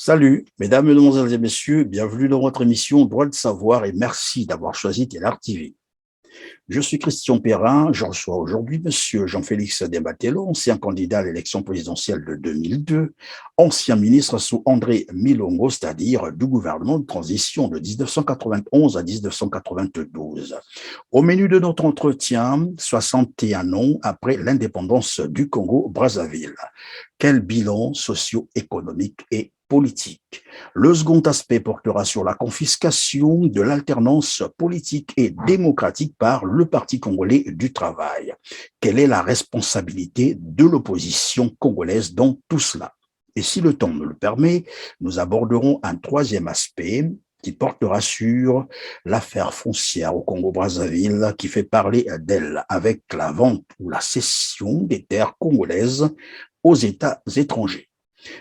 Salut, mesdames, mesdemoiselles et messieurs, bienvenue dans votre émission Droit de savoir et merci d'avoir choisi Télar TV. Je suis Christian Perrin, je reçois aujourd'hui monsieur Jean-Félix Dembatello, ancien candidat à l'élection présidentielle de 2002, ancien ministre sous André Milongo, c'est-à-dire du gouvernement de transition de 1991 à 1992. Au menu de notre entretien, 61 ans après l'indépendance du Congo-Brazzaville. Quel bilan socio-économique et politique? Le second aspect portera sur la confiscation de l'alternance politique et démocratique par le Parti congolais du travail. Quelle est la responsabilité de l'opposition congolaise dans tout cela? Et si le temps me le permet, nous aborderons un troisième aspect qui portera sur l'affaire foncière au Congo-Brazzaville qui fait parler d'elle avec la vente ou la cession des terres congolaises aux États étrangers.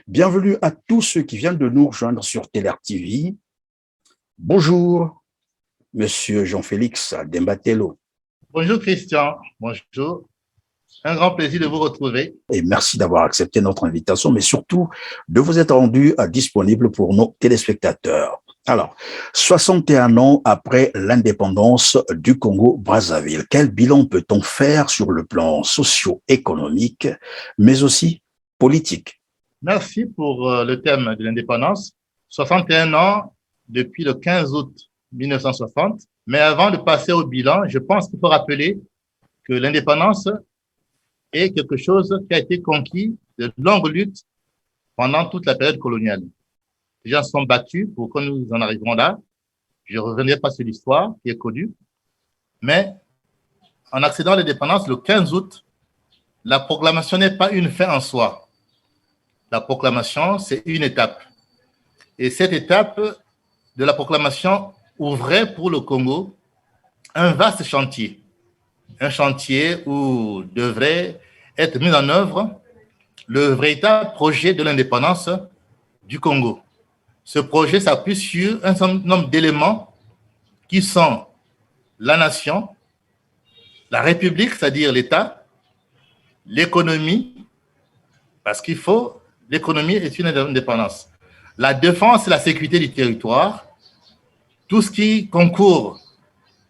Bienvenue à tous ceux qui viennent de nous rejoindre sur Télar TV. Bonjour, monsieur Jean-Félix Dembatello. Bonjour Christian, bonjour. Un grand plaisir de vous retrouver. Et merci d'avoir accepté notre invitation, mais surtout de vous être rendu disponible pour nos téléspectateurs. Alors, 61 ans après l'indépendance du Congo-Brazzaville, quel bilan peut-on faire sur le plan socio-économique, mais aussi politique? Merci pour le thème de l'indépendance. 61 ans depuis le 15 août 1960. Mais avant de passer au bilan, je pense qu'il faut rappeler que l'indépendance est quelque chose qui a été conquis de longues luttes pendant toute la période coloniale. Les gens se sont battus pour que nous en arrivions là. Je ne reviendrai pas sur l'histoire qui est connue. Mais en accédant à l'indépendance le 15 août, la proclamation n'est pas une fin en soi. La proclamation, c'est une étape. Et cette étape de la proclamation ouvrait pour le Congo un vaste chantier. Un chantier où devrait être mis en œuvre le véritable projet de l'indépendance du Congo. Ce projet s'appuie sur un certain nombre d'éléments qui sont la nation, la République, c'est-à-dire l'État, l'économie, parce qu'il faut, l'économie est une indépendance, la défense et la sécurité du territoire, tout ce qui concourt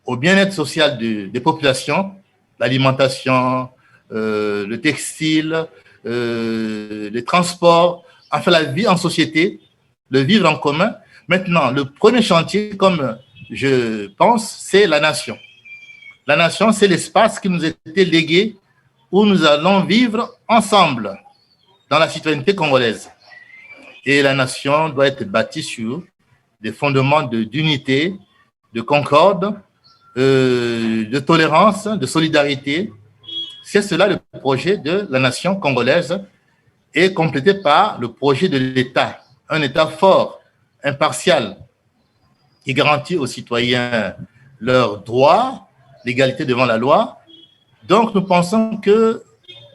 au bien-être social des populations, l'alimentation, le textile, les transports, enfin la vie en société, le vivre en commun. Maintenant, le premier chantier, comme je pense, c'est la nation. La nation, c'est l'espace qui nous a été légué où nous allons vivre ensemble dans la citoyenneté congolaise. Et la nation doit être bâtie sur des fondements d'unité, de concorde, de tolérance, de solidarité. C'est cela le projet de la nation congolaise et complété par le projet de l'État, un État fort, impartial, qui garantit aux citoyens leurs droits, l'égalité devant la loi. Donc, nous pensons que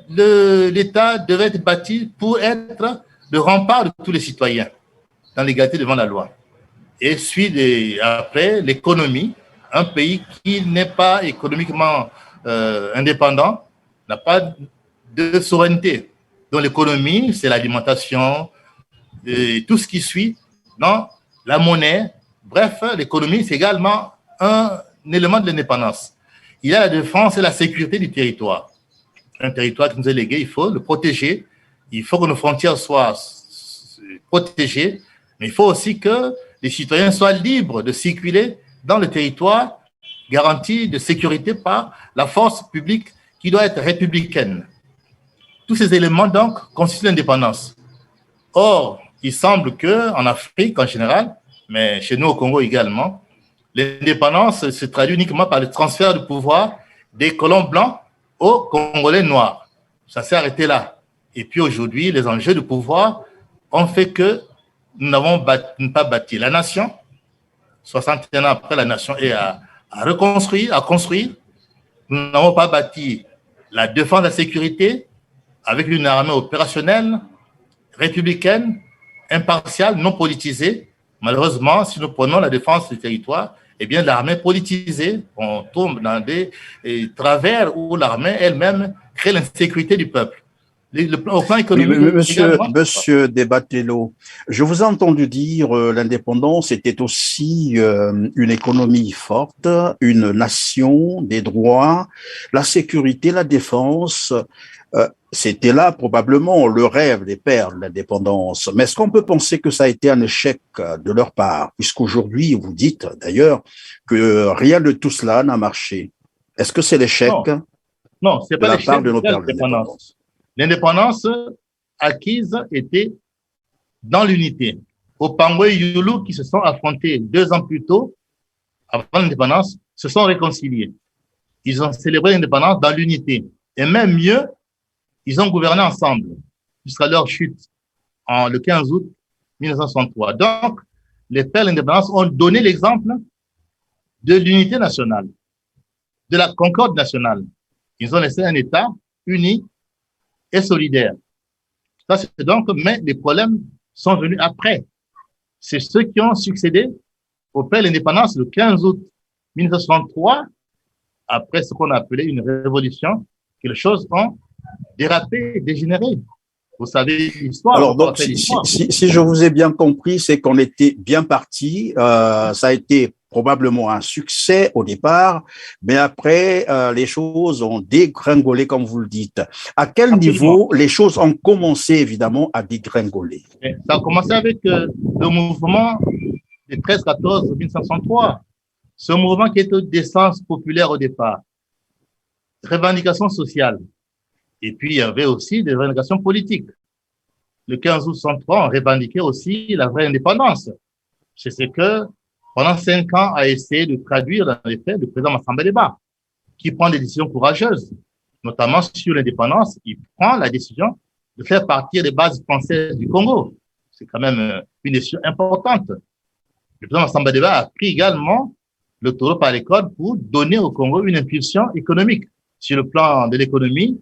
l'État devait être bâti pour être le rempart de tous les citoyens dans l'égalité devant la loi. Et suit après l'économie. Un pays qui n'est pas économiquement indépendant n'a pas de souveraineté. Donc l'économie, c'est l'alimentation, et tout ce qui suit, non, la monnaie. Bref, l'économie, c'est également un élément de l'indépendance. Il y a la défense et la sécurité du territoire. Un territoire qui nous est légué, il faut le protéger. Il faut que nos frontières soient protégées, mais il faut aussi que les citoyens soient libres de circuler dans le territoire garanti de sécurité par la force publique qui doit être républicaine. Tous ces éléments, donc, constituent l'indépendance. Or, il semble qu'en Afrique en général, mais chez nous au Congo également, l'indépendance se traduit uniquement par le transfert de pouvoir des colons blancs aux Congolais noirs. Ça s'est arrêté là. Et puis aujourd'hui, les enjeux de pouvoir ont fait que nous n'avons pas bâti la nation. 61 ans après, la nation est à reconstruire, à construire. Nous n'avons pas bâti la défense de la sécurité avec une armée opérationnelle, républicaine, impartiale, non politisée. Malheureusement, si nous prenons la défense du territoire, eh bien, l'armée politisée, on tombe dans des travers où l'armée elle-même crée l'insécurité du peuple. Au plan Oui, économique également. monsieur Desbatello, je vous ai entendu dire l'indépendance était aussi une économie forte, une nation, des droits, la sécurité, la défense. C'était là probablement le rêve des pères de l'indépendance. Mais est-ce qu'on peut penser que ça a été un échec de leur part, puisqu'aujourd'hui, vous dites d'ailleurs que rien de tout cela n'a marché. Est-ce que c'est l'échec Non, non, c'est de pas la part l'échec de de nos pères de l'indépendance. l'indépendance? L'indépendance acquise était dans l'unité. Opangwe et Yulu, qui se sont affrontés 2 ans plus tôt, avant l'indépendance, se sont réconciliés. Ils ont célébré l'indépendance dans l'unité. Et même mieux, ils ont gouverné ensemble jusqu'à leur chute le 15 août 1963. Donc, les pères de l'indépendance ont donné l'exemple de l'unité nationale, de la concorde nationale. Ils ont laissé un État uni et solidaire. Ça, c'est donc, mais les problèmes sont venus après. C'est ceux qui ont succédé au père de l'indépendance le 15 août 1963, après ce qu'on a appelé une révolution, que les choses ont dérapé, dégénéré. Vous savez l'histoire, Alors, on va donc, faire l'histoire. si je vous ai bien compris, c'est qu'on était bien parti. Ça a été probablement un succès au départ, mais après, les choses ont dégringolé, comme vous le dites. À quel Absolument. niveau les choses ont commencé, évidemment, à dégringoler? Ça a commencé avec le mouvement des 13-14 1963. Ce mouvement qui était d'essence populaire au départ, revendications sociales. Et puis, il y avait aussi des revendications politiques. Le 15 août 63, on revendiquait aussi la vraie indépendance. C'est ce que, pendant 5 ans, a essayé de traduire dans les faits le président Massamba Deba, qui prend des décisions courageuses, notamment sur l'indépendance. Il prend la décision de faire partir les bases françaises du Congo. C'est quand même une décision importante. Le président Massamba Deba a pris également le taureau par les cornes pour donner au Congo une impulsion économique. Sur le plan de l'économie,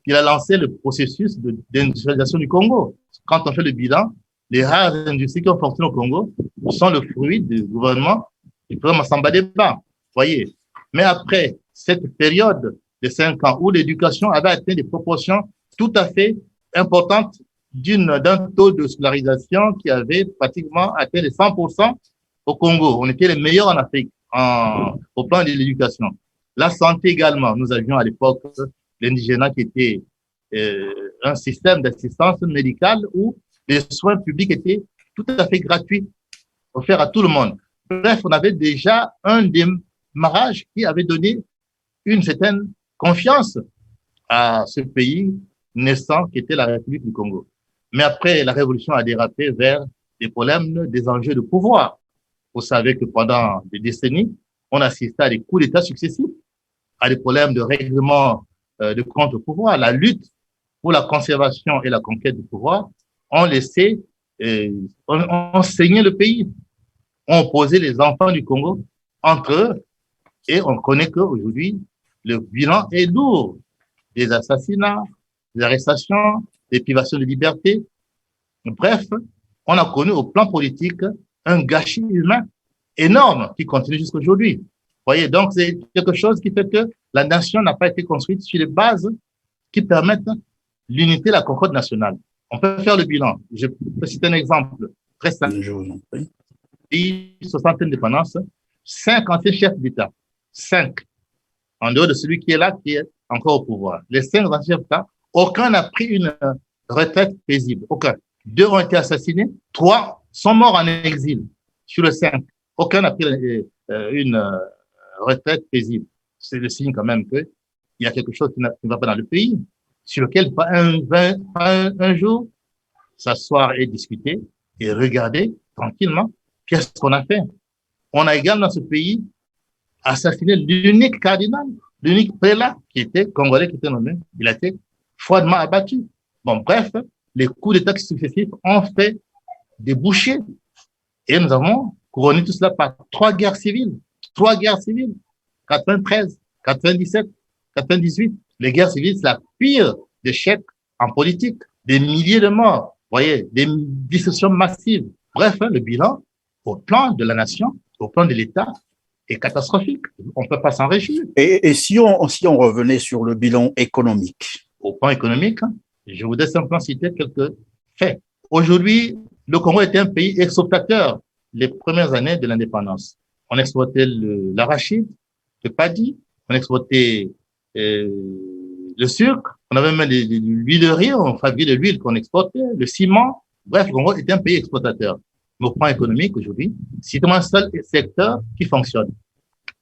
il a lancé le processus d'industrialisation du Congo. Quand on fait le bilan, les rares industries qui ont fonctionné au Congo sont le fruit du gouvernement du président Massamba Deba. Voyez. Mais après cette période de 5 ans où l'éducation avait atteint des proportions tout à fait importantes d'un taux de scolarisation qui avait pratiquement atteint les 100% au Congo. On était les meilleurs en Afrique au plan de l'éducation. La santé également. Nous avions à l'époque l'indigénat qui était un système d'assistance médicale où les soins publics étaient tout à fait gratuits, offerts à tout le monde. Bref, on avait déjà un démarrage qui avait donné une certaine confiance à ce pays naissant qui était la République du Congo. Mais après, la révolution a dérapé vers des problèmes, des enjeux de pouvoir. Vous savez que pendant des décennies, on assistait à des coups d'État successifs, à des problèmes de règlement de contre-pouvoir. La lutte pour la conservation et la conquête du pouvoir ont laissé, ont saigné le pays, ont opposé les enfants du Congo entre eux, et on connaît qu'aujourd'hui, le bilan est lourd. Des assassinats, des arrestations, des privations de liberté. Bref, on a connu au plan politique un gâchis humain énorme qui continue jusqu'à aujourd'hui. Voyez, donc c'est quelque chose qui fait que la nation n'a pas été construite sur les bases qui permettent l'unité, la concorde nationale. On peut faire le bilan. Je peux citer un exemple très simple. Je vous en prie. Pays 60 indépendances, 5 anciens chefs d'État. 5. En dehors de celui qui est là, qui est encore au pouvoir. Les 5 anciens chefs d'État, aucun n'a pris une retraite paisible. Aucun. 2 ont été assassinés. 3 sont morts en exil. Sur les 5, aucun n'a pris une retraite paisible. C'est le signe quand même qu'il y a quelque chose qui ne va pas dans le pays, sur lequel un jour s'asseoir et discuter et regarder tranquillement qu'est-ce qu'on a fait. On a également dans ce pays assassiné l'unique cardinal, l'unique prélat qui était congolais, qui était nommé. Il a été froidement abattu. Bon, bref, les coups d'État successifs ont fait déboucher. Et nous avons couronné tout cela par 3 guerres civiles. 3 guerres civiles. 93, 97, 98. Les guerres civiles, c'est la pire des chèques en politique. Des milliers de morts. Vous voyez, des destructions massives. Bref, le bilan, au plan de la nation, au plan de l'État, est catastrophique. On ne peut pas s'en réjouir. Et si on revenait sur le bilan économique? Au plan économique, Je voudrais simplement citer quelques faits. Aujourd'hui, le Congo était un pays exportateur les premières années de l'indépendance. On exportait l'arachide, le paddy, on exportait le sucre, on avait même l'huile de riz, on fabriquait de l'huile qu'on exportait, le ciment. Bref, le Congo était un pays exportateur. Mais au plan économique, aujourd'hui, c'est un seul secteur qui fonctionne.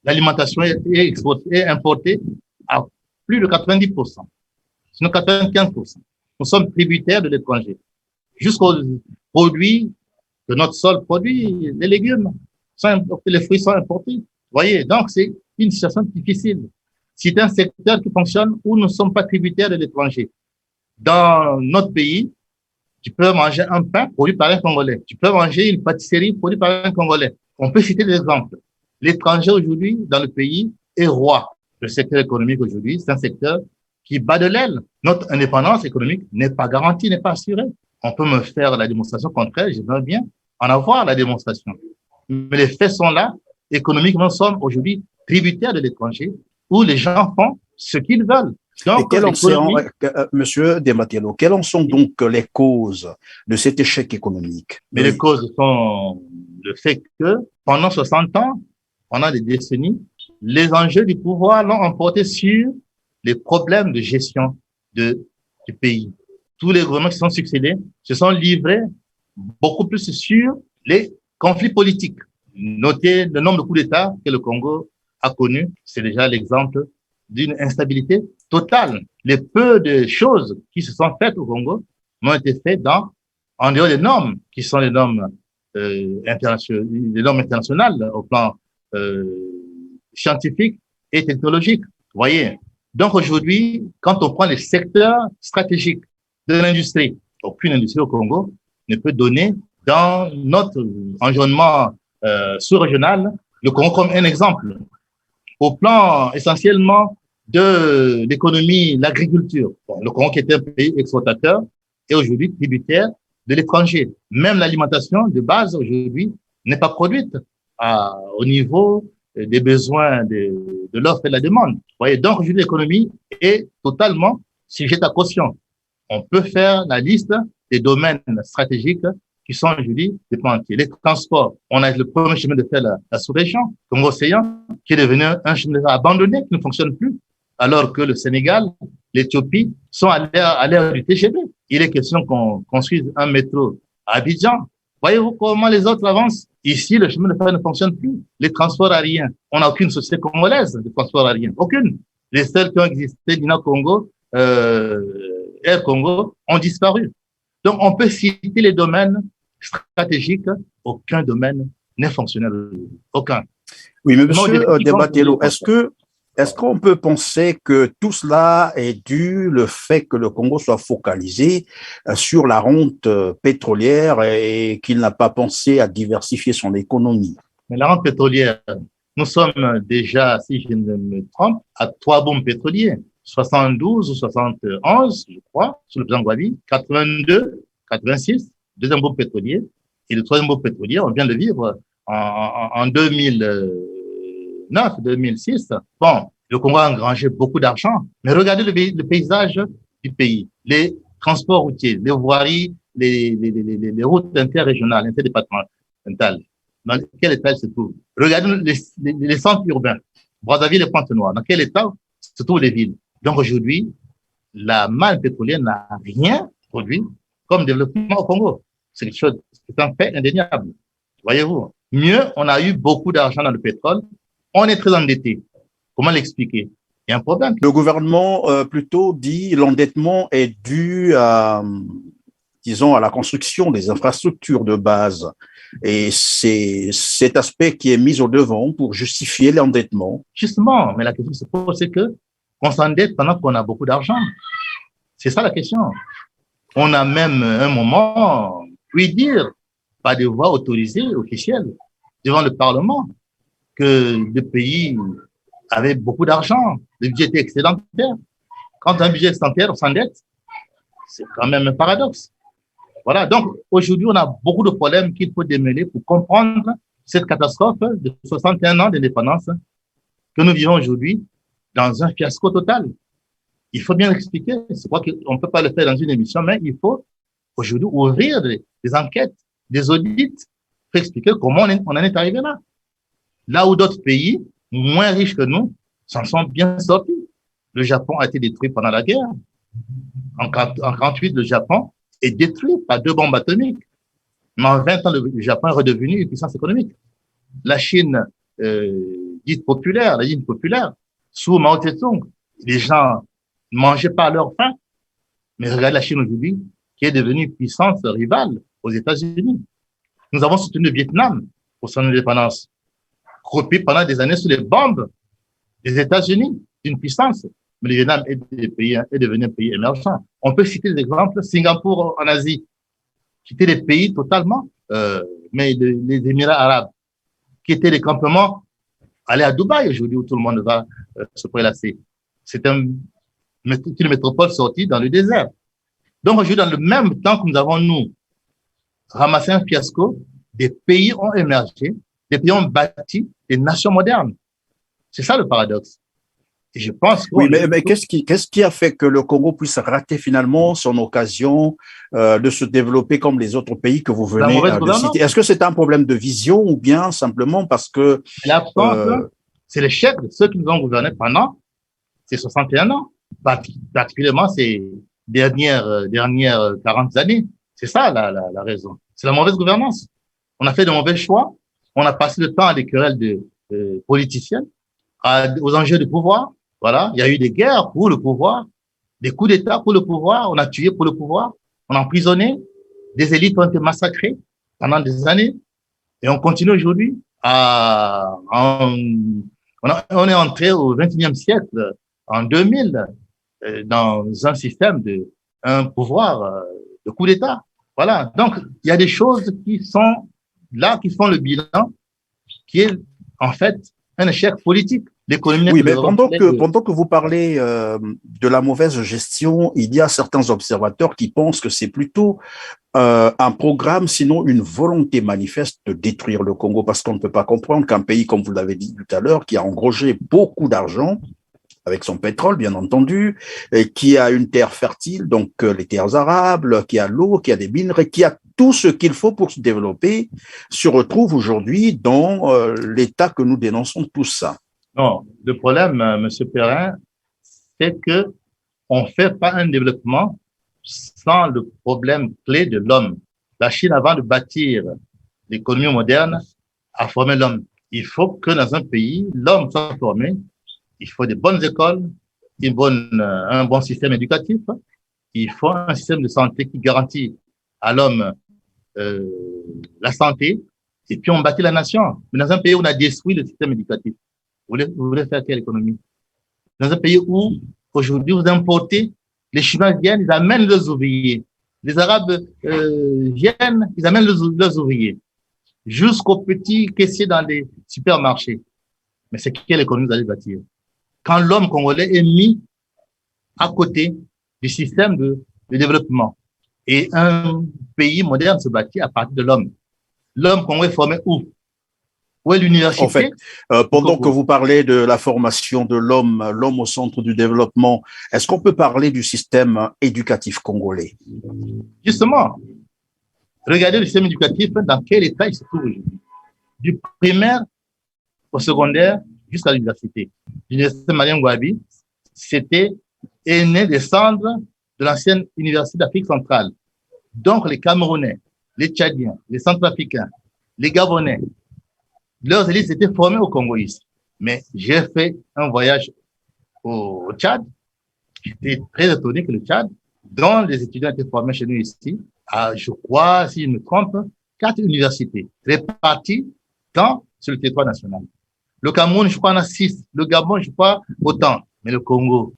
L'alimentation est importée à plus de 90%, sinon 95%. Nous sommes tributaires de l'étranger. Jusqu'aux produits que notre sol produit, les légumes, les fruits sont importés. Vous voyez, donc c'est une situation difficile. C'est un secteur qui fonctionne où nous ne sommes pas tributaires de l'étranger. Dans notre pays, tu peux manger un pain produit par un Congolais. Tu peux manger une pâtisserie produite par un Congolais. On peut citer des exemples. L'étranger aujourd'hui, dans le pays, est roi. Le secteur économique aujourd'hui, c'est un secteur qui bat de l'aile. Notre indépendance économique n'est pas garantie, n'est pas assurée. On peut me faire la démonstration contraire, j'aimerais bien en avoir la démonstration. Mais les faits sont là. Économiquement, nous sommes aujourd'hui tributaires de l'étranger où les gens font ce qu'ils veulent. Donc, Monsieur Dematello, quelles en sont donc les causes de cet échec économique? Mais les causes sont le fait que pendant 60 ans, pendant des décennies, les enjeux du pouvoir l'ont emporté sur les problèmes de gestion du pays. Tous les gouvernements qui sont succédés se sont livrés beaucoup plus sur les conflits politiques. Notez le nombre de coups d'État que le Congo a connu. C'est déjà l'exemple d'une instabilité totale. Les peu de choses qui se sont faites au Congo ont été faites en dehors des normes, qui sont les normes internationales au plan scientifique et technologique. Vous voyez. Donc aujourd'hui, quand on prend les secteurs stratégiques de l'industrie, aucune industrie au Congo ne peut donner dans notre environnement sous-régional le Congo comme un exemple. Au plan essentiellement de l'économie, l'agriculture. Bon, le Congo qui était un pays exportateur est aujourd'hui tributaire de l'étranger. Même l'alimentation de base aujourd'hui n'est pas produite au niveau des besoins de l'offre et de la demande. Vous voyez, donc aujourd'hui l'économie est totalement sujette à caution. On peut faire la liste des domaines stratégiques qui sont aujourd'hui des plans entiers. Les transports, on a le premier chemin de fer, la sous-région, Congo-Océan, qui est devenu un chemin de fer abandonné, qui ne fonctionne plus, alors que le Sénégal, l'Éthiopie sont à l'ère du TGV. Il est question qu'on construise un métro à Abidjan. Voyez-vous comment les autres avancent? Ici, le chemin de fer ne fonctionne plus. Les transports aériens, on n'a aucune société congolaise de transport aérien, aucune. Les seuls qui ont existé, Dina Congo, Air Congo, ont disparu. Donc, on peut citer les domaines stratégiques, aucun domaine n'est fonctionnel, aucun. Oui, mais monsieur Dematello, est-ce qu'on peut penser que tout cela est dû le fait que le Congo soit focalisé sur la rente pétrolière et qu'il n'a pas pensé à diversifier son économie? Mais la rente pétrolière, nous sommes déjà, si je ne me trompe, à 3 bombes pétroliers. 72 ou 71, je crois, sous le président Gouabi, 82, 86, deuxième bombe pétrolier, et le troisième bombe pétrolier, on vient de le vivre en 2009, 2006. Bon, le Congo a engrangé beaucoup d'argent, mais regardez le paysage du pays, les transports routiers, les voiries, les routes interrégionales, interdépartementales, dans quel état elles se trouvent? Regardez les centres urbains, Brazzaville et Pointe-Noire, dans quel état se trouvent les villes? Donc aujourd'hui, la manne pétrolière n'a rien produit comme développement au Congo. C'est quelque chose, c'est un fait indéniable. Voyez-vous. Mieux, on a eu beaucoup d'argent dans le pétrole. On est très endetté. Comment l'expliquer? Il y a un problème. Le gouvernement plutôt dit l'endettement est dû à, disons, à la construction des infrastructures de base. Et c'est cet aspect qui est mis au devant pour justifier l'endettement. Justement, mais la question se pose, c'est que on s'endette pendant qu'on a beaucoup d'argent. C'est ça la question. On a même un moment, puis dire, par des voies autorisées, officielles, devant le Parlement, que le pays avait beaucoup d'argent, le budget était excédentaire. Quand un budget est excédentaire, on s'endette. C'est quand même un paradoxe. Voilà, donc aujourd'hui, on a beaucoup de problèmes qu'il faut démêler pour comprendre cette catastrophe de 61 ans d'indépendance que nous vivons aujourd'hui dans un fiasco total. Il faut bien expliquer. Je crois qu'on ne peut pas le faire dans une émission, mais il faut aujourd'hui ouvrir des enquêtes, des audits, pour expliquer comment on en est arrivé là. Là où d'autres pays, moins riches que nous, s'en sont bien sortis. Le Japon a été détruit pendant la guerre. En 1948, le Japon est détruit par 2 bombes atomiques. Mais en 20 ans, le Japon est redevenu une puissance économique. La Chine, dite populaire, la Chine populaire, sous Mao Tse-tung, les gens ne mangeaient pas à leur faim. Mais regardez la Chine aujourd'hui, qui est devenue puissance rivale aux États-Unis. Nous avons soutenu le Vietnam pour son indépendance, croupé pendant des années sous les bombes des États-Unis, d'une puissance. Mais le Vietnam est devenu un pays émergent. On peut citer des exemples, Singapour en Asie, qui étaient des pays totalement, mais les Émirats arabes, qui étaient des campements, aller à Dubaï aujourd'hui où tout le monde va se prélasser. C'est une métropole sortie dans le désert. Donc aujourd'hui, dans le même temps que nous avons, nous, ramassé un fiasco, des pays ont émergé, des pays ont bâti des nations modernes. C'est ça le paradoxe. Et je pense que oui, mais qu'est-ce qui a fait que le Congo puisse rater finalement son occasion de se développer comme les autres pays que vous venez de citer? Est-ce que c'est un problème de vision ou bien simplement parce que c'est l'échec de ceux qui nous ont gouvernés pendant ces 61 ans, particulièrement ces dernières 40 années. C'est ça la raison. C'est la mauvaise gouvernance. On a fait de mauvais choix. On a passé le temps à des querelles politiciennes, aux enjeux de pouvoir. Voilà, il y a eu des guerres pour le pouvoir, des coups d'État pour le pouvoir, on a tué pour le pouvoir, on a emprisonné, des élites ont été massacrées pendant des années, et on continue aujourd'hui on est entré au XXIe siècle, en 2000, dans un système un pouvoir de coup d'État. Voilà, donc il y a des choses qui sont là, qui font le bilan, qui est en fait un échec politique. Oui, mais pendant que vous parlez de la mauvaise gestion, il y a certains observateurs qui pensent que c'est plutôt un programme, sinon une volonté manifeste de détruire le Congo, parce qu'on ne peut pas comprendre qu'un pays, comme vous l'avez dit tout à l'heure, qui a engrangé beaucoup d'argent, avec son pétrole, bien entendu, et qui a une terre fertile, donc les terres arables, qui a l'eau, qui a des minerais, qui a tout ce qu'il faut pour se développer, se retrouve aujourd'hui dans l'état que nous dénonçons tous ça. Non, le problème, M. Perrin, c'est que on fait pas un développement sans le problème clé de l'homme. La Chine, avant de bâtir l'économie moderne, a formé l'homme. Il faut que dans un pays, l'homme soit formé. Il faut des bonnes écoles, un bon système éducatif. Il faut un système de santé qui garantit à l'homme la santé. Et puis on bâtit la nation. Mais dans un pays où on a détruit le système éducatif, vous voulez faire quelle économie? Dans un pays où, aujourd'hui, vous importez, les Chinois viennent, ils amènent leurs ouvriers. Les Arabes viennent, ils amènent leurs ouvriers. Jusqu'aux petits caissiers dans les supermarchés. Mais c'est quelle économie vous allez bâtir? Quand l'homme congolais est mis à côté du système de développement. Et un pays moderne se bâtit à partir de l'homme. L'homme congolais est formé où? Où est l'université? En fait, pendant que vous parlez de la formation de l'homme au centre du développement, est-ce qu'on peut parler du système éducatif congolais? Justement, regardez le système éducatif, dans quel état il se trouve aujourd'hui. Du primaire au secondaire jusqu'à l'université. L'université Mariam Gouabi, est né des cendres de l'ancienne université d'Afrique centrale. Donc, les Camerounais, les Tchadiens, les Centrafricains, les Gabonais, leurs élites étaient formées au Congo ici. Mais j'ai fait un voyage au Tchad. J'étais très étonné que le Tchad, dont les étudiants étaient formés chez nous ici, a, je crois, si je me trompe, 4 universités réparties sur le territoire national. Le Cameroun, je crois, en a 6. Le Gabon, je crois, autant. Mais le Congo,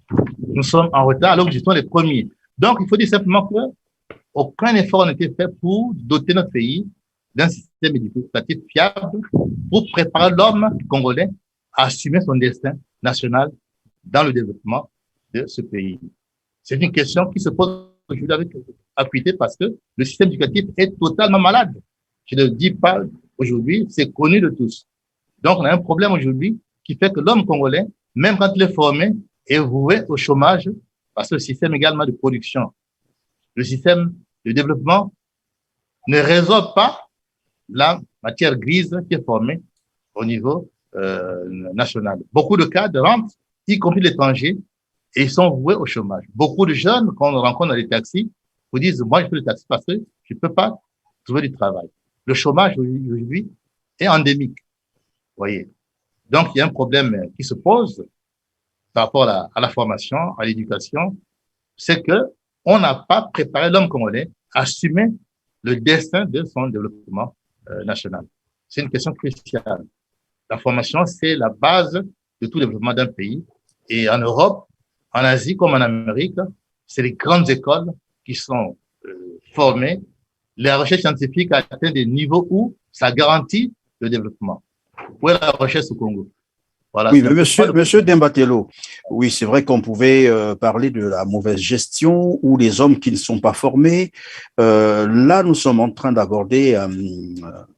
nous sommes en retard alors que nous sommes les premiers. Donc, il faut dire simplement qu'aucun effort n'a été fait pour doter notre pays d'un système éducatif fiable pour préparer l'homme congolais à assumer son destin national dans le développement de ce pays. C'est une question qui se pose aujourd'hui avec acuité parce que le système éducatif est totalement malade. Je ne le dis pas aujourd'hui, c'est connu de tous. Donc, on a un problème aujourd'hui qui fait que l'homme congolais, même quand il est formé, est voué au chômage Parce que le système également de production, le système de développement ne résout pas la matière grise qui est formée au niveau national. Beaucoup de cadres rentrent, y compris l'étranger, et ils sont voués au chômage. Beaucoup de jeunes, quand on rencontre dans les taxis, vous disent, moi, je fais le taxi parce que je ne peux pas trouver du travail. Le chômage, aujourd'hui, est endémique. Vous voyez. Donc, il y a un problème qui se pose par rapport à la formation, à l'éducation, c'est que on n'a pas préparé l'homme congolais à assumer le destin de son développement national. C'est une question cruciale. La formation, c'est la base de tout développement d'un pays. Et en Europe, en Asie comme en Amérique, c'est les grandes écoles qui sont formées. La recherche scientifique a atteint des niveaux où ça garantit le développement. Où est la recherche au Congo? Voilà, oui, mais monsieur Dembatelo, oui, c'est vrai qu'on pouvait parler de la mauvaise gestion ou les hommes qui ne sont pas formés. Là, nous sommes en train d'aborder,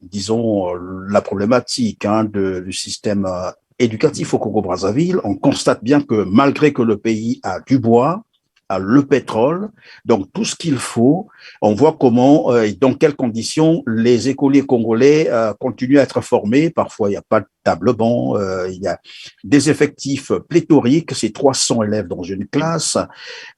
disons, la problématique du système éducatif au Congo-Brazzaville. On constate bien que malgré que le pays a du bois, a le pétrole, donc tout ce qu'il faut, on voit comment et dans quelles conditions les écoliers congolais continuent à être formés. Parfois, il n'y a pas de table-banc, il y a des effectifs pléthoriques, c'est 300 élèves dans une classe,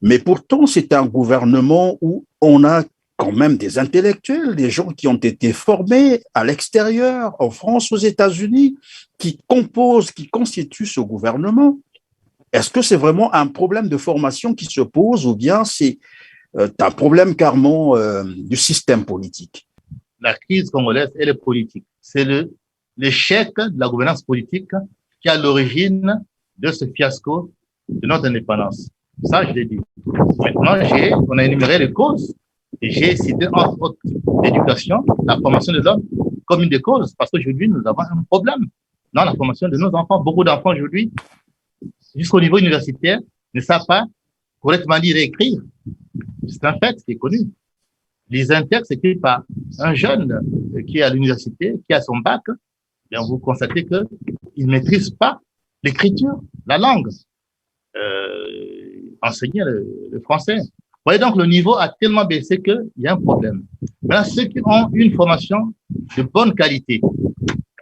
mais pourtant, c'est un gouvernement où on a quand même des intellectuels, des gens qui ont été formés à l'extérieur, en France, aux États-Unis, qui composent, qui constituent ce gouvernement. Est-ce que c'est vraiment un problème de formation qui se pose ou bien c'est un problème carrément du système politique? La crise congolaise, elle est politique. C'est l'échec de la gouvernance politique qui est à l'origine de ce fiasco de notre indépendance. Ça, je l'ai dit. Maintenant, on a énuméré les causes et j'ai cité entre autres l'éducation, la formation de l'homme comme une des causes parce qu'aujourd'hui, nous avons un problème dans la formation de nos enfants. Beaucoup d'enfants aujourd'hui, jusqu'au niveau universitaire, ne savent pas correctement lire et écrire. C'est un fait qui est connu. Les inters s'écrivent par un jeune qui est à l'université, qui a son bac, bien vous constatez qu'il ne maîtrise pas l'écriture, la langue, enseigner le français. Vous voyez donc, le niveau a tellement baissé qu'il y a un problème. Maintenant, ceux qui ont une formation de bonne qualité,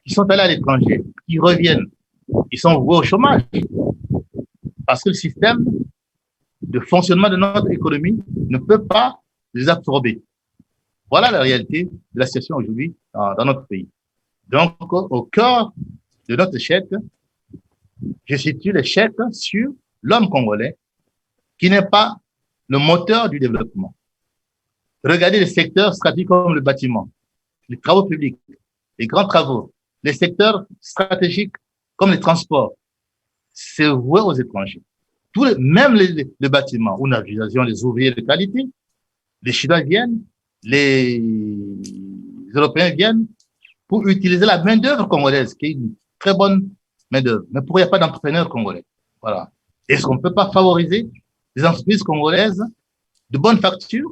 qui sont allés à l'étranger, qui reviennent, ils sont voués au chômage. Parce que le système de fonctionnement de notre économie ne peut pas les absorber. Voilà la réalité de la situation aujourd'hui dans notre pays. Donc, au cœur de notre échec, je situe l'échec sur l'homme congolais qui n'est pas le moteur du développement. Regardez les secteurs stratégiques comme le bâtiment, les travaux publics, les grands travaux, les secteurs stratégiques comme les transports. C'est voué aux étrangers. Même les bâtiments où nous avions des ouvriers de qualité, les Chinois viennent, les Européens viennent pour utiliser la main-d'œuvre congolaise, qui est une très bonne main-d'œuvre. Mais pourquoi il n'y a pas d'entrepreneurs congolais? Voilà. Est-ce qu'on ne peut pas favoriser les entreprises congolaises de bonne facture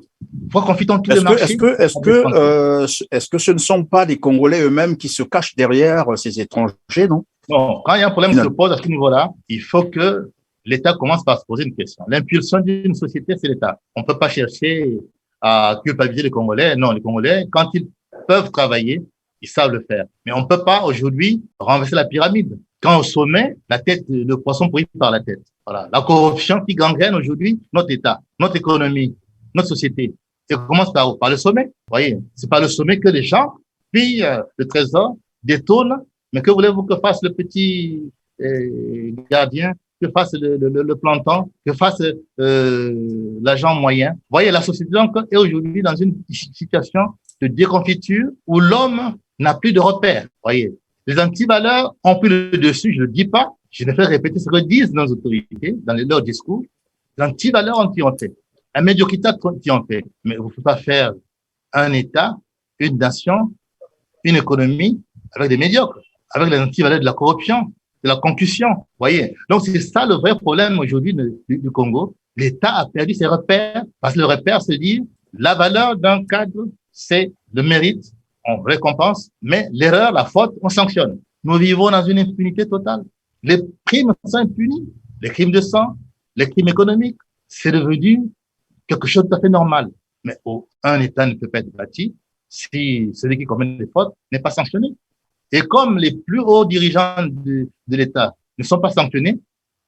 pour qu'on fitte en tous les marchés? Est-ce que ce ne sont pas les Congolais eux-mêmes qui se cachent derrière ces étrangers, non? Non, quand il y a un problème qui se pose à ce niveau-là, il faut que l'État commence par se poser une question. L'impulsion d'une société, c'est l'État. On ne peut pas chercher à culpabiliser les Congolais. Non, les Congolais, quand ils peuvent travailler, ils savent le faire. Mais on ne peut pas aujourd'hui renverser la pyramide. Quand au sommet, le poisson pourrit par la tête. Voilà. La corruption qui gangrène aujourd'hui notre État, notre économie, notre société. Ça commence par le sommet. Vous voyez, c'est par le sommet que les gens pillent le trésor, détournent. Mais que voulez-vous que fasse le petit gardien, que fasse le planton, que fasse l'agent moyen? Vous voyez, la société donc est aujourd'hui dans une situation de déconfiture où l'homme n'a plus de repères. Vous voyez, les antivaleurs ont pris le dessus, je ne le dis pas, je ne fais répéter ce que disent nos autorités dans leurs discours. Les antivaleurs ont triomphé. La médiocrité a triomphé. Mais vous ne pouvez pas faire un État, une nation, une économie avec des médiocres, avec les antivaleurs de la corruption, de la concussion. Vous voyez. Donc, c'est ça le vrai problème aujourd'hui du Congo. L'État a perdu ses repères parce que le repère, c'est dire la valeur d'un cadre, c'est le mérite, on récompense, mais l'erreur, la faute, on sanctionne. Nous vivons dans une impunité totale. Les crimes sont impunis, les crimes de sang, les crimes économiques, c'est devenu quelque chose de tout à fait normal. Mais un État ne peut pas être bâti si celui qui commet des fautes n'est pas sanctionné. Et comme les plus hauts dirigeants de l'État ne sont pas sanctionnés,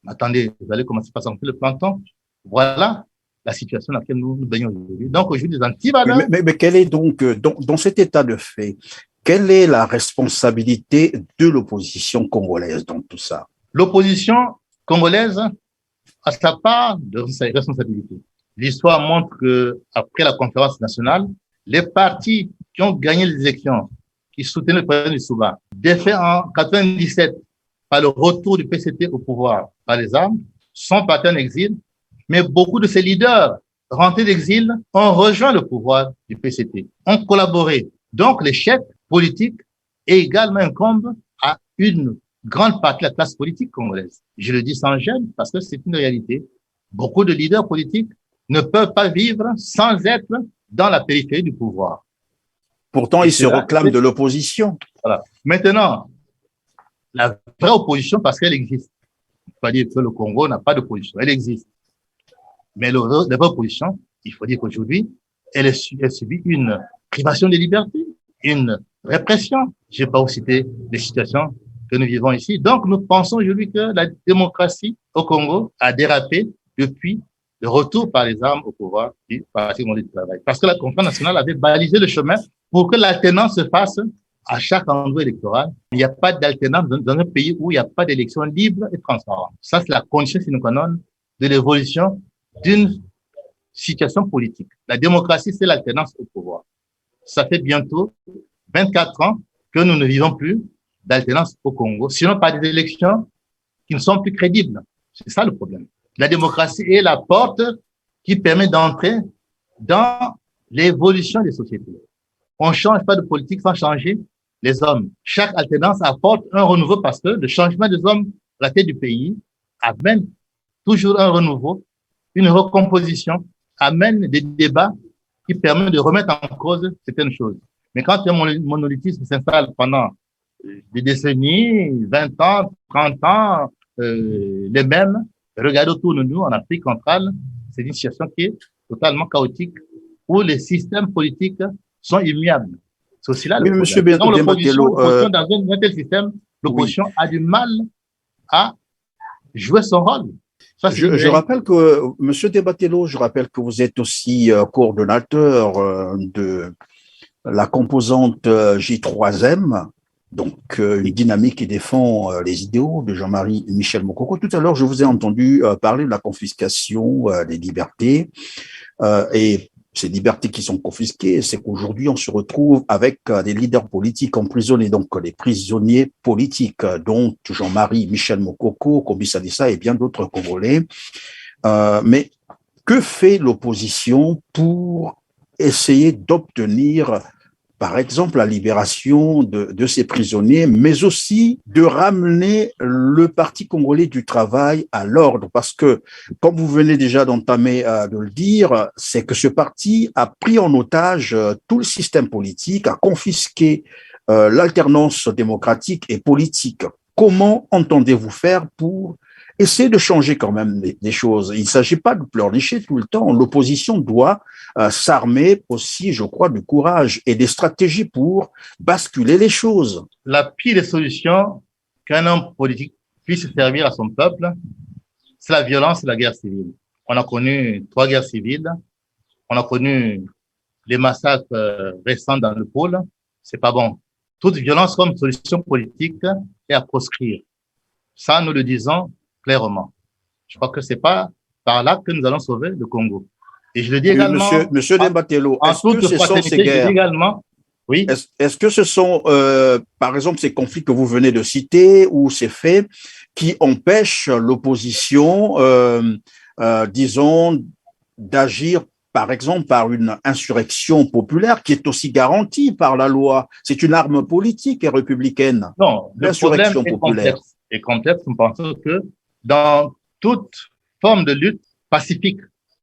attendez, vous allez commencer par sanctionner le planton. Voilà la situation dans laquelle nous baignons aujourd'hui. Donc, aujourd'hui, des antivaleurs. Mais quel est donc, dans cet état de fait, quelle est la responsabilité de l'opposition congolaise dans tout ça? L'opposition congolaise a sa part de responsabilité. L'histoire montre que après la conférence nationale, les partis qui ont gagné les élections, qui soutenaient le président Lissouba, défaits en 97 par le retour du PCT au pouvoir par les armes, sont partis en exil, mais beaucoup de ces leaders rentrés d'exil ont rejoint le pouvoir du PCT, ont collaboré. Donc l'échec politique est également incombe à une grande partie de la classe politique congolaise. Je le dis sans gêne parce que c'est une réalité. Beaucoup de leaders politiques ne peuvent pas vivre sans être dans la périphérie du pouvoir. Pourtant, ils se réclament de l'opposition. Voilà. Maintenant, la vraie opposition, parce qu'elle existe. Il faut pas dire que le Congo n'a pas d'opposition. Elle existe. Mais la vraie opposition, il faut dire qu'aujourd'hui, elle subit une privation de liberté, une répression. Je vais pas vous citer les situations que nous vivons ici. Donc, nous pensons aujourd'hui que la démocratie au Congo a dérapé depuis le retour par les armes au pouvoir du Parti congolais du travail. Parce que la conférence nationale avait balisé le chemin pour que l'alternance se fasse à chaque endroit électoral. Il n'y a pas d'alternance dans un pays où il n'y a pas d'élection libre et transparente. Ça, c'est la condition sine qua non de l'évolution d'une situation politique. La démocratie, c'est l'alternance au pouvoir. Ça fait bientôt 24 ans que nous ne vivons plus d'alternance au Congo, sinon par des élections qui ne sont plus crédibles. C'est ça le problème. La démocratie est la porte qui permet d'entrer dans l'évolution des sociétés. On ne change pas de politique sans changer les hommes. Chaque alternance apporte un renouveau parce que le changement des hommes à la tête du pays amène toujours un renouveau, une recomposition, amène des débats qui permettent de remettre en cause certaines choses. Mais quand un monolithisme s'installe pendant des décennies, 20 ans, 30 ans, les mêmes, regardez autour de nous en Afrique centrale, c'est une situation qui est totalement chaotique où les systèmes politiques sont immuables. C'est aussi là le problème. Donc l'opposition, dans un tel système, l'opposition a du mal à jouer son rôle. Ça, je rappelle que, Monsieur Debatello, je rappelle que vous êtes aussi coordonnateur de la composante J3M, donc une dynamique qui défend les idéaux de Jean-Marie Michel Mokoko. Tout à l'heure, je vous ai entendu parler de la confiscation des libertés et ces libertés qui sont confisquées, c'est qu'aujourd'hui, on se retrouve avec des leaders politiques emprisonnés, donc les prisonniers politiques, dont Jean-Marie Michel Mokoko, Kobi Salissa et bien d'autres Congolais. Mais que fait l'opposition pour essayer d'obtenir, par exemple, la libération de ces prisonniers, mais aussi de ramener le Parti congolais du travail à l'ordre? Parce que, comme vous venez déjà d'entamer de le dire, c'est que ce parti a pris en otage tout le système politique, a confisqué l'alternance démocratique et politique. Comment entendez-vous faire pour essayer de changer quand même des choses? Il ne s'agit pas de pleurnicher tout le temps. L'opposition doit s'armer aussi, je crois, du courage et des stratégies pour basculer les choses. La pire des solutions qu'un homme politique puisse servir à son peuple, c'est la violence et la guerre civile. On a connu 3 guerres civiles. On a connu les massacres récents dans le pôle. C'est pas bon. Toute violence comme solution politique est à proscrire. Ça, nous le disons clairement. Je crois que c'est pas par là que nous allons sauver le Congo. Et je le dis également. Monsieur Debatello, est-ce que ce sont ces guerres? Également, oui. Est-ce que ce sont, par exemple, ces conflits que vous venez de citer ou ces faits qui empêchent l'opposition, disons, d'agir, par exemple, par une insurrection populaire qui est aussi garantie par la loi? C'est une arme politique et républicaine. Non, le problème est complexe. Nous pensons que dans toute forme de lutte pacifique,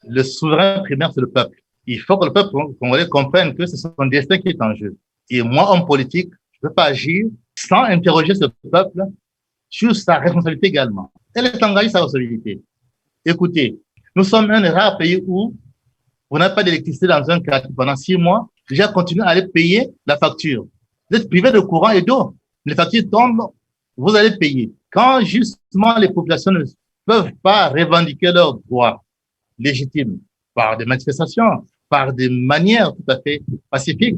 le souverain primaire, c'est le peuple. Il faut que le peuple congolais comprenne que c'est son destin qui est en jeu. Et moi, homme politique, je ne peux pas agir sans interroger ce peuple sur sa responsabilité également. Elle est engagée sa responsabilité. Écoutez, Nous sommes un des rares pays où vous n'avez pas d'électricité dans un quartier pendant 6 mois. Déjà, continuez à aller payer la facture. Vous êtes privé de courant et d'eau. Les factures tombent, vous allez payer. Quand justement les populations ne peuvent pas revendiquer leurs droits légitimes par des manifestations, par des manières tout à fait pacifiques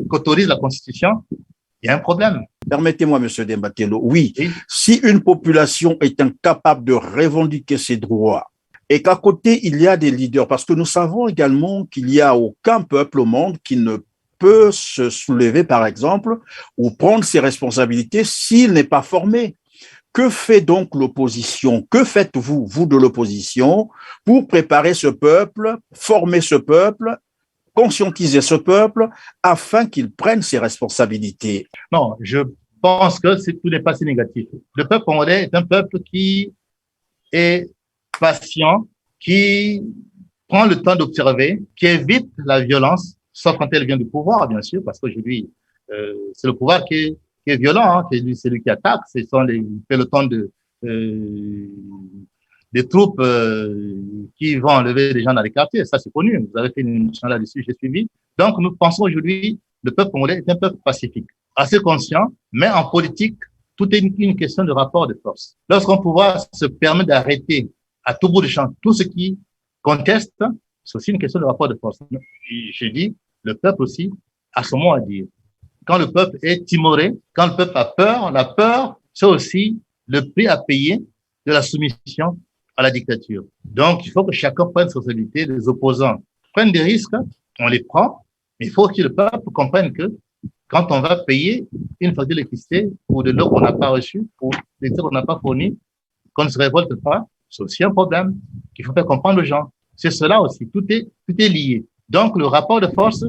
qu'autorise la Constitution, il y a un problème. Permettez-moi, M. Demba-Tello, oui, Oui. Si une population est incapable de revendiquer ses droits et qu'à côté, il y a des leaders, parce que nous savons également qu'il n'y a aucun peuple au monde qui ne peut se soulever, par exemple, ou prendre ses responsabilités s'il n'est pas formé. Que fait donc l'opposition? Que faites-vous, vous de l'opposition, pour préparer ce peuple, former ce peuple, conscientiser ce peuple afin qu'il prenne ses responsabilités? Non, je pense que tout n'est pas si négatif. Le peuple congolais est un peuple qui est patient, qui prend le temps d'observer, qui évite la violence, sauf quand elle vient du pouvoir, bien sûr, parce qu'aujourd'hui, c'est le pouvoir qui est violent, hein, c'est lui qui attaque, ce sont les pelotons des troupes qui vont enlever les gens dans les quartiers. Ça, c'est connu. Vous avez fait une émission là-dessus, j'ai suivi. Donc, nous pensons aujourd'hui, le peuple congolais est un peuple pacifique, assez conscient, mais en politique, tout est une question de rapport de force. Lorsqu'un pouvoir se permet d'arrêter à tout bout de champ tout ce qui conteste, c'est aussi une question de rapport de force. Je dis, le peuple aussi a son mot à dire. Quand le peuple est timoré, quand le peuple a peur, la peur, c'est aussi le prix à payer de la soumission à la dictature. Donc, il faut que chacun prenne ses responsabilités, les opposants prennent des risques, on les prend, mais il faut que le peuple comprenne que quand on va payer une facture d'électricité pour de l'eau qu'on n'a pas reçue, pour des choses qu'on n'a pas fournies, qu'on ne se révolte pas, c'est aussi un problème qu'il faut faire comprendre aux gens. C'est cela aussi, tout est lié. Donc, le rapport de force,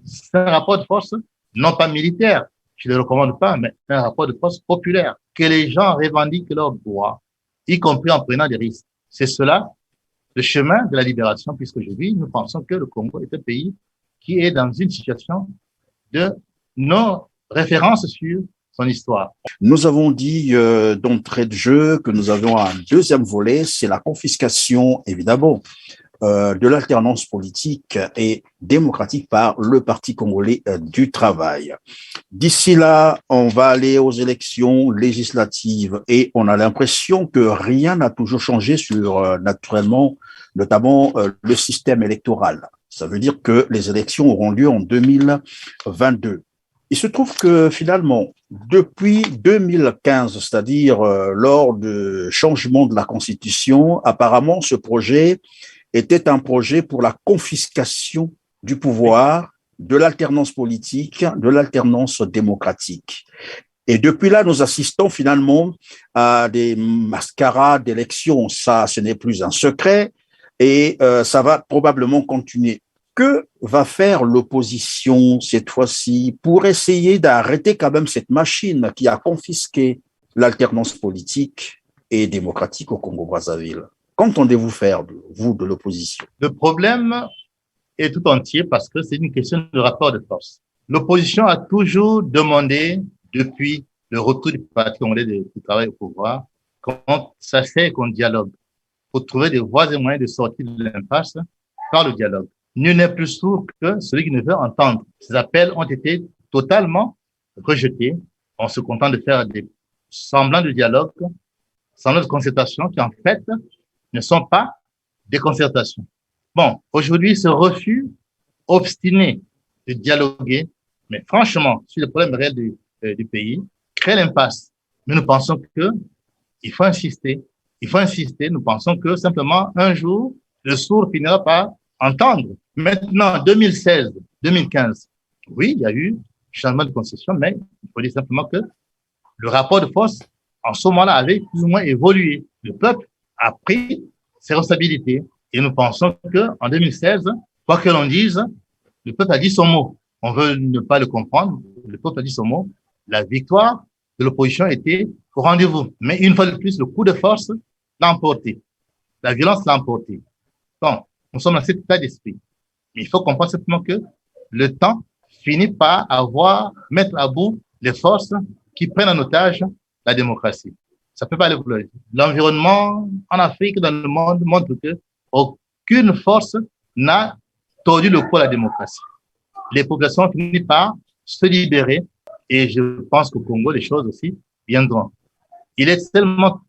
c'est un rapport de force non pas militaire, je ne le recommande pas, mais un rapport de force populaire, que les gens revendiquent leurs droits, y compris en prenant des risques. C'est cela, le chemin de la libération, puisqu'aujourd'hui, nous pensons que le Congo est un pays qui est dans une situation de non-référence sur son histoire. Nous avons dit d'entrée de jeu que nous avons un deuxième volet, c'est la confiscation, évidemment, de l'alternance politique et démocratique par le Parti congolais du travail. D'ici là, on va aller aux élections législatives et on a l'impression que rien n'a toujours changé sur, naturellement, notamment le système électoral. Ça veut dire que les élections auront lieu en 2022. Il se trouve que finalement, depuis 2015, c'est-à-dire lors du changement de la Constitution, apparemment ce projet était un projet pour la confiscation du pouvoir, de l'alternance politique, de l'alternance démocratique. Et depuis là, nous assistons finalement à des mascarades d'élections. Ça, ce n'est plus un secret et ça va probablement continuer. Que va faire l'opposition cette fois-ci pour essayer d'arrêter quand même cette machine qui a confisqué l'alternance politique et démocratique au Congo-Brazzaville? Qu'entendez-vous faire, vous, de l'opposition? Le problème est tout entier parce que c'est une question de rapport de force. L'opposition a toujours demandé, depuis le retour du Parti congolais du travail au pouvoir, qu'on s'asseye, qu'on dialogue, pour trouver des voies et moyens de sortir de l'impasse par le dialogue. Nul n'est plus sourd que celui qui ne veut entendre. Ces appels ont été totalement rejetés. On se contente de faire des semblants de dialogue, semblants de concertation qui, en fait, ne sont pas des concertations. Bon, aujourd'hui, ce refus obstiné de dialoguer, mais franchement, sur le problème réel du pays, crée l'impasse. Mais nous pensons que il faut insister. Il faut insister. Nous pensons que simplement, un jour, le sourd finira par entendre. Maintenant, 2016, 2015, oui, il y a eu changement de concession, mais il faut dire simplement que le rapport de force, en ce moment-là, avait plus ou moins évolué. Le peuple a pris ses responsabilités. Et nous pensons qu'en 2016, quoi que l'on dise, le peuple a dit son mot. On veut ne pas le comprendre. Le peuple a dit son mot. La victoire de l'opposition était au rendez-vous. Mais une fois de plus, le coup de force l'a emporté. La violence l'a emporté. Donc, nous sommes dans cet état d'esprit. Mais il faut comprendre simplement que le temps finit par mettre à bout les forces qui prennent en otage la démocratie. Ça peut pas aller plus loin. L'environnement en Afrique, dans le monde, montre que aucune force n'a tordu le cou à la démocratie. Les populations ont fini par se libérer et je pense qu'au Congo, les choses aussi viendront. Il est tellement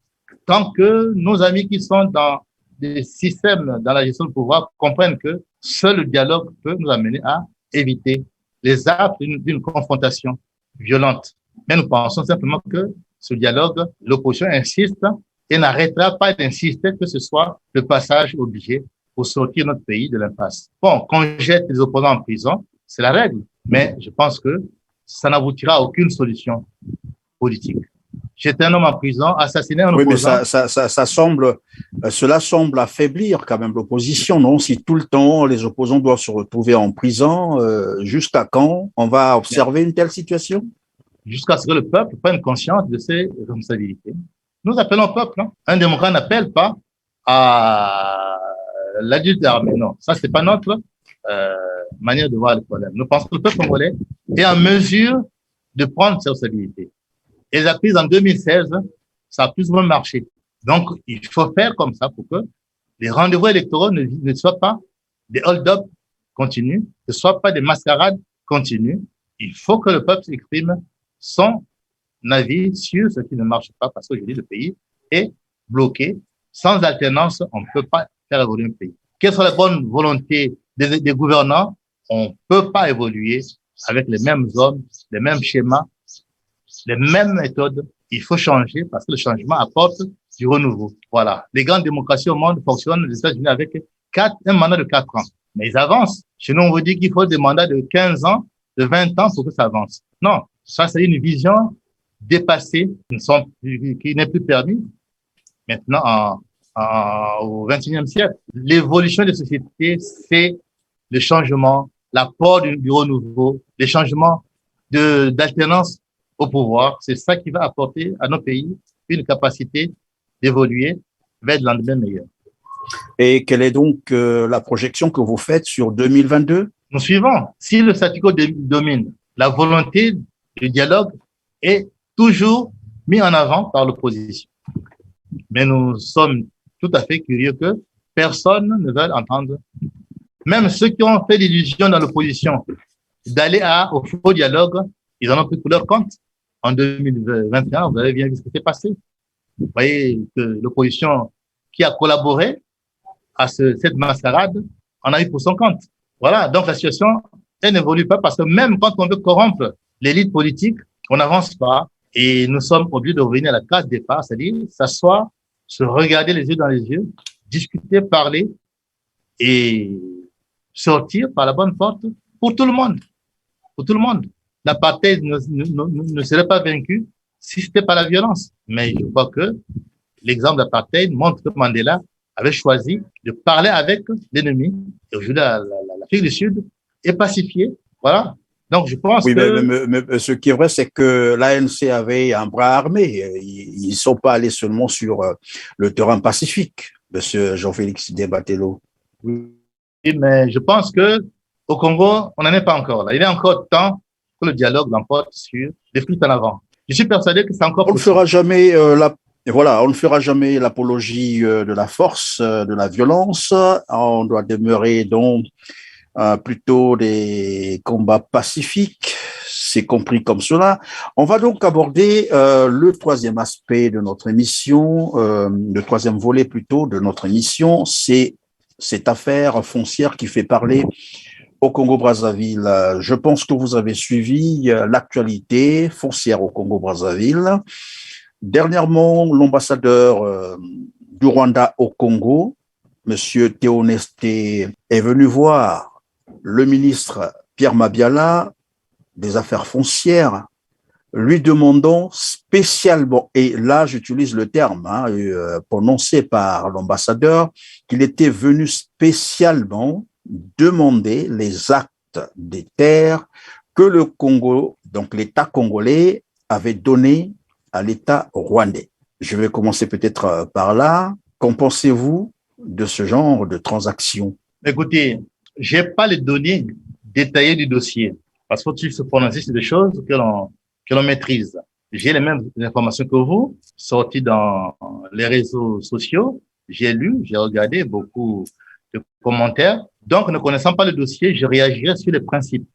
temps que nos amis qui sont dans des systèmes, dans la gestion du pouvoir, comprennent que seul le dialogue peut nous amener à éviter les actes d'une confrontation violente. Mais nous pensons simplement que ce dialogue, l'opposition insiste et n'arrêtera pas d'insister que ce soit le passage obligé pour sortir notre pays de l'impasse. Bon, qu'on jette les opposants en prison, c'est la règle, mais je pense que ça n'aboutira à aucune solution politique. Jeter un homme en prison, assassiner un opposant. Oui, mais cela semble affaiblir quand même l'opposition, non? Si tout le temps les opposants doivent se retrouver en prison, jusqu'à quand on va observer une telle situation? Jusqu'à ce que le peuple prenne conscience de ses responsabilités. Nous appelons peuple. Hein. Un démocrate n'appelle pas à l'adulte armé. Non, ça, c'est pas notre manière de voir le problème. Nous pensons que le peuple congolais est en mesure de prendre ses responsabilités. Et la prise en 2016, ça a plus ou moins marché. Donc, il faut faire comme ça pour que les rendez-vous électoraux ne soient pas des hold-up continus, ne soient pas des mascarades continues. Il faut que le peuple exprime son avis sur ce qui ne marche pas parce qu'aujourd'hui, le pays est bloqué. Sans alternance, on ne peut pas faire évoluer un pays. Quelle soit la bonne volonté des gouvernants, on ne peut pas évoluer avec les mêmes hommes, les mêmes schémas, les mêmes méthodes. Il faut changer parce que le changement apporte du renouveau. Voilà. Les grandes démocraties au monde fonctionnent, les États-Unis, avec un mandat de 4 ans. Mais ils avancent. Chez nous, on vous dit qu'il faut des mandats de 15 ans, de 20 ans pour que ça avance. Non. Ça, c'est une vision dépassée qui n'est plus permise maintenant au XXIe siècle. L'évolution des sociétés, c'est le changement, l'apport du renouveau, les changements d'alternance au pouvoir. C'est ça qui va apporter à nos pays une capacité d'évoluer vers le lendemain meilleur. Et quelle est donc la projection que vous faites sur 2022? Nous suivons. Si le statu quo domine, la volonté du dialogue est toujours mis en avant par l'opposition. Mais nous sommes tout à fait curieux que personne ne veuille entendre. Même ceux qui ont fait l'illusion dans l'opposition d'aller au faux dialogue, ils en ont pris pour leur compte. En 2021, vous avez bien vu ce qui s'est passé. Vous voyez que l'opposition qui a collaboré à cette mascarade en a eu pour son compte. Voilà, donc la situation, elle n'évolue pas parce que même quand on veut corrompre l'élite politique, on n'avance pas et nous sommes obligés de revenir à la case départ, c'est-à-dire s'asseoir, se regarder les yeux dans les yeux, discuter, parler et sortir par la bonne porte pour tout le monde. Pour tout le monde. L'apartheid ne serait pas vaincu si c'était pas la violence. Mais je crois que l'exemple d'apartheid montre que Mandela avait choisi de parler avec l'ennemi. Et aujourd'hui, l'Afrique du Sud est pacifiée. Voilà. Donc, je pense que… Mais ce qui est vrai, c'est que l'ANC avait un bras armé. Ils ne sont pas allés seulement sur le terrain pacifique, monsieur Jean-Félix Diembatelo. Oui, mais je pense que au Congo, on n'en est pas encore là. Il est encore temps que le dialogue l'emporte sur des flux en avant. Je suis persuadé que c'est encore possible. On ne fera jamais l'apologie de la force, de la violence. On doit demeurer donc plutôt des combats pacifiques. C'est compris comme cela. On va donc aborder le troisième aspect de notre émission, le troisième volet plutôt de notre émission, c'est cette affaire foncière qui fait parler au Congo-Brazzaville. Je pense que vous avez suivi l'actualité foncière au Congo-Brazzaville. Dernièrement, l'ambassadeur du Rwanda au Congo, M. Théoneste, est venu voir le ministre Pierre Mabiala des Affaires foncières, lui demandant spécialement, et là j'utilise le terme prononcé par l'ambassadeur, qu'il était venu spécialement demander les actes des terres que le Congo, donc l'État congolais, avait donné à l'État rwandais. Je vais commencer peut-être par là. Qu'en pensez-vous de ce genre de transaction? Écoutez, je n'ai pas les données détaillées du dossier, parce qu'il faut se prononcer sur des choses que l'on maîtrise. J'ai les mêmes informations que vous, sorties dans les réseaux sociaux, j'ai lu, j'ai regardé beaucoup de commentaires. Donc, ne connaissant pas le dossier, je réagirai sur les principes.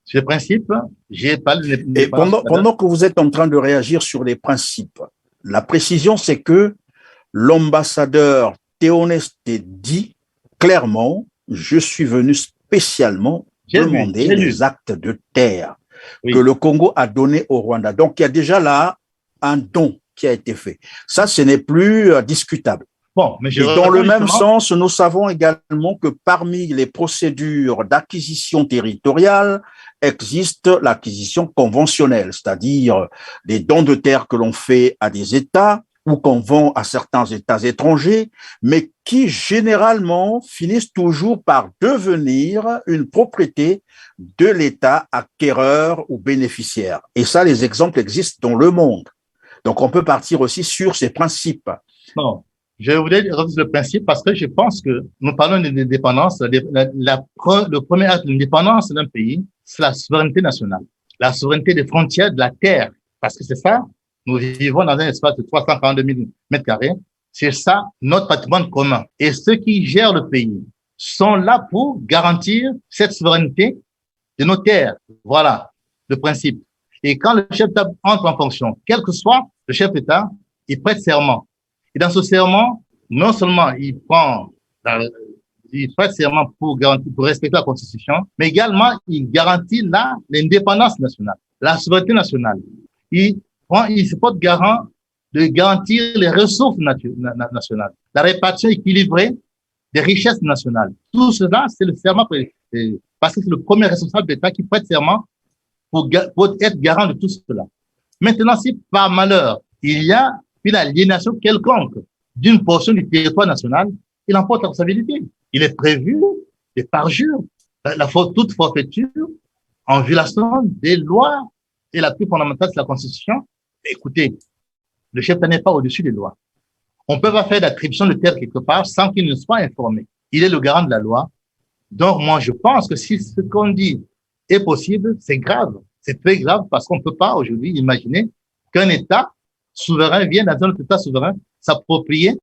Sur les principes, j'ai parlé de Et pendant que vous êtes en train de réagir sur les principes, la précision, c'est que l'ambassadeur Théoneste dit clairement, je suis venu spécialement demander les actes de terre que le Congo a donnés au Rwanda. Donc, il y a déjà là un don qui a été fait. Ça, ce n'est plus discutable. Bon, mais et dans le même sens, nous savons également que parmi les procédures d'acquisition territoriale existe l'acquisition conventionnelle, c'est-à-dire les dons de terre que l'on fait à des États ou qu'on vend à certains États étrangers, mais qui généralement finissent toujours par devenir une propriété de l'État acquéreur ou bénéficiaire. Et ça, les exemples existent dans le monde. Donc, on peut partir aussi sur ces principes. Non. Je voulais revenir sur le principe parce que je pense que nous parlons d'indépendance. Le premier acte d'indépendance d'un pays, c'est la souveraineté nationale. La souveraineté des frontières de la terre. Parce que c'est ça, nous vivons dans un espace de 342 000 mètres carrés. C'est ça, notre patrimoine commun. Et ceux qui gèrent le pays sont là pour garantir cette souveraineté de nos terres. Voilà le principe. Et quand le chef d'État entre en fonction, quel que soit le chef d'État, il prête serment. Et dans ce serment, non seulement il prête serment pour garantir, pour respecter la Constitution, mais également il garantit l'indépendance nationale, la souveraineté nationale. Il se porte garant de garantir les ressources nationales, la répartition équilibrée des richesses nationales. Tout cela, c'est le serment, parce que c'est le premier responsable d'État qui prête serment pour être garant de tout cela. Maintenant, si par malheur, il y a une aliénation quelconque d'une portion du territoire national, il en porte la responsabilité. Il est prévu des parjures, toute forfaiture en violation des lois et la plus fondamentale, c'est la Constitution. Écoutez, le chef n'est pas au-dessus des lois. On ne peut pas faire d'attribution de terre quelque part sans qu'il ne soit informé. Il est le garant de la loi. Donc, moi, je pense que si ce qu'on dit est possible, c'est grave. C'est très grave parce qu'on ne peut pas aujourd'hui imaginer qu'un État souverain vient dans un autre État souverain s'approprier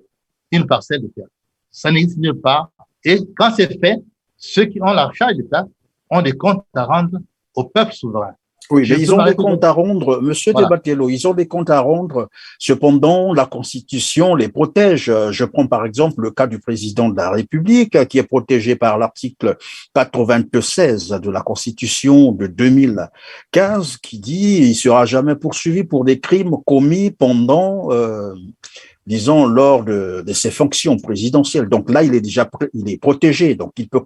une parcelle de terre. Ça n'existe nulle part. Et quand c'est fait, ceux qui ont la charge d'État ont des comptes à rendre au peuple souverain. Oui, mais ils ont des comptes à rendre, Monsieur Debatello, ils ont des comptes à rendre. Cependant, la Constitution les protège. Je prends par exemple le cas du président de la République, qui est protégé par l'article 96 de la Constitution de 2015, qui dit il sera jamais poursuivi pour des crimes commis pendant, disons, lors de ses fonctions présidentielles. Donc là, il est protégé, donc il peut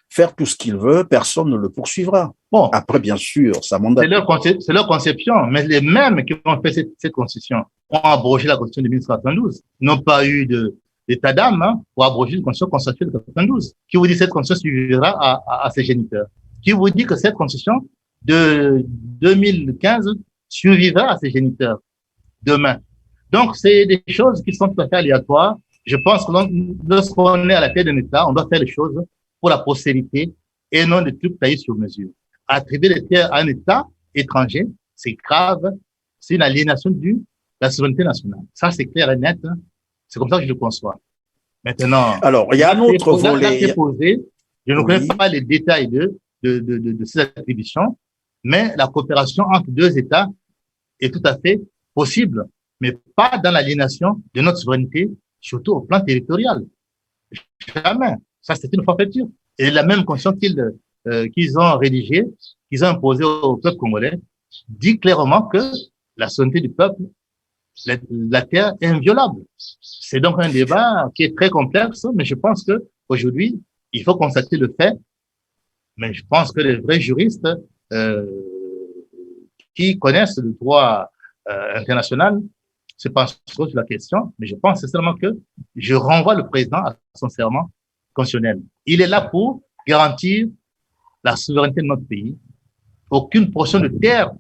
faire tout ce qu'il veut, personne ne le poursuivra. Bon, après, bien sûr, ça mandat. C'est leur conception, mais les mêmes qui ont fait cette constitution ont abrogé la constitution de 1992. Ils n'ont pas eu d'état d'âme pour abroger une constitution constitutionnelle de 1992. Qui vous dit que cette constitution suivra à ses géniteurs? Qui vous dit que cette constitution de 2015 survivra à ses géniteurs demain? Donc, c'est des choses qui sont tout à fait aléatoires. Je pense que lorsqu'on est à la tête d'un État, on doit faire les choses pour la postérité et non des trucs taillés sur mesure. Attribuer les terres à un État étranger, c'est grave, c'est une aliénation de la souveraineté nationale. Ça, c'est clair et net. C'est comme ça que je le conçois. Maintenant, alors, il y a un autre volet. Je ne connais pas les détails de ces attributions, mais la coopération entre deux États est tout à fait possible, mais pas dans l'aliénation de notre souveraineté, surtout au plan territorial. Jamais. Ça, c'est une forfaiture. Et la même constitution qu'ils ont rédigée, qu'ils ont imposée au peuple congolais, dit clairement que la souveraineté du peuple, la terre est inviolable. C'est donc un débat qui est très complexe, mais je pense que aujourd'hui, il faut constater le fait. Mais je pense que les vrais juristes qui connaissent le droit international se penchent sur la question, mais je pense seulement que je renvoie le président à son serment constitutionnel. Il est là pour garantir la souveraineté de notre pays. Aucune portion de terre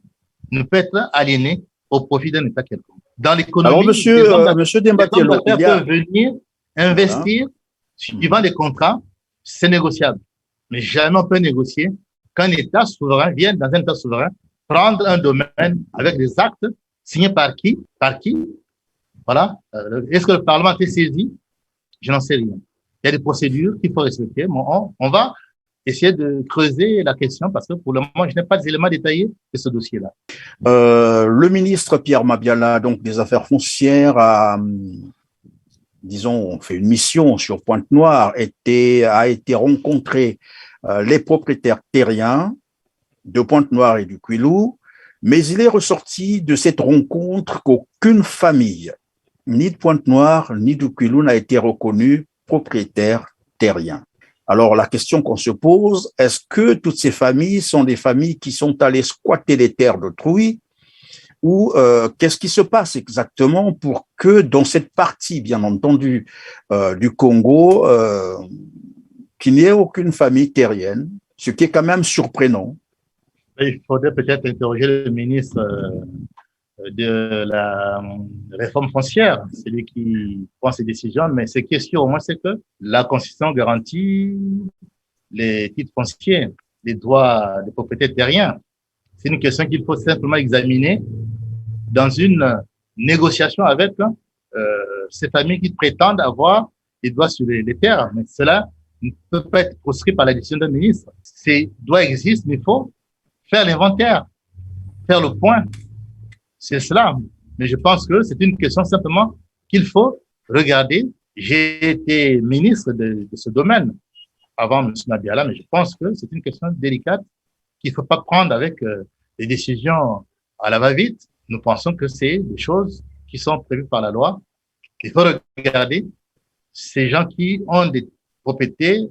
ne peut être aliénée au profit d'un État quelconque. Dans l'économie, alors, monsieur Dembatello, il peuvent venir investir suivant les contrats, c'est négociable. Mais jamais on peut négocier qu'un État souverain vienne dans un État souverain prendre un domaine avec des actes signés par qui? Voilà. Est-ce que le Parlement a été saisi? Je n'en sais rien. Il y a des procédures qu'il faut respecter. On va essayer de creuser la question parce que pour le moment, je n'ai pas d'éléments détaillés de ce dossier-là. Le ministre Pierre Mabiala, donc des Affaires foncières, a, disons, fait une mission sur Pointe-Noire, a été rencontré les propriétaires terriens de Pointe-Noire et du Kouilou, mais il est ressorti de cette rencontre qu'aucune famille, ni de Pointe-Noire, ni du Kouilou, n'a été reconnue propriétaire terrien. Alors, la question qu'on se pose, est-ce que toutes ces familles sont des familles qui sont allées squatter les terres d'autrui ou qu'est-ce qui se passe exactement pour que dans cette partie, bien entendu, du Congo, qu'il n'y ait aucune famille terrienne, ce qui est quand même surprenant. Il faudrait peut-être interroger le ministre de la réforme foncière, c'est lui qui prend ces décisions, mais ce qui est sûr au moins, c'est que la Constitution garantit les titres fonciers, les droits des propriétaires terriens. C'est une question qu'il faut simplement examiner dans une négociation avec ces familles qui prétendent avoir des droits sur les terres. Mais cela ne peut pas être proscrit par la décision d'un ministre. Ces droits existent, mais il faut faire l'inventaire, faire le point. C'est cela. Mais je pense que c'est une question simplement qu'il faut regarder. J'ai été ministre de ce domaine avant M. Mabiala, mais je pense que c'est une question délicate qu'il ne faut pas prendre avec des décisions à la va-vite. Nous pensons que c'est des choses qui sont prévues par la loi. Il faut regarder ces gens qui ont des propriétés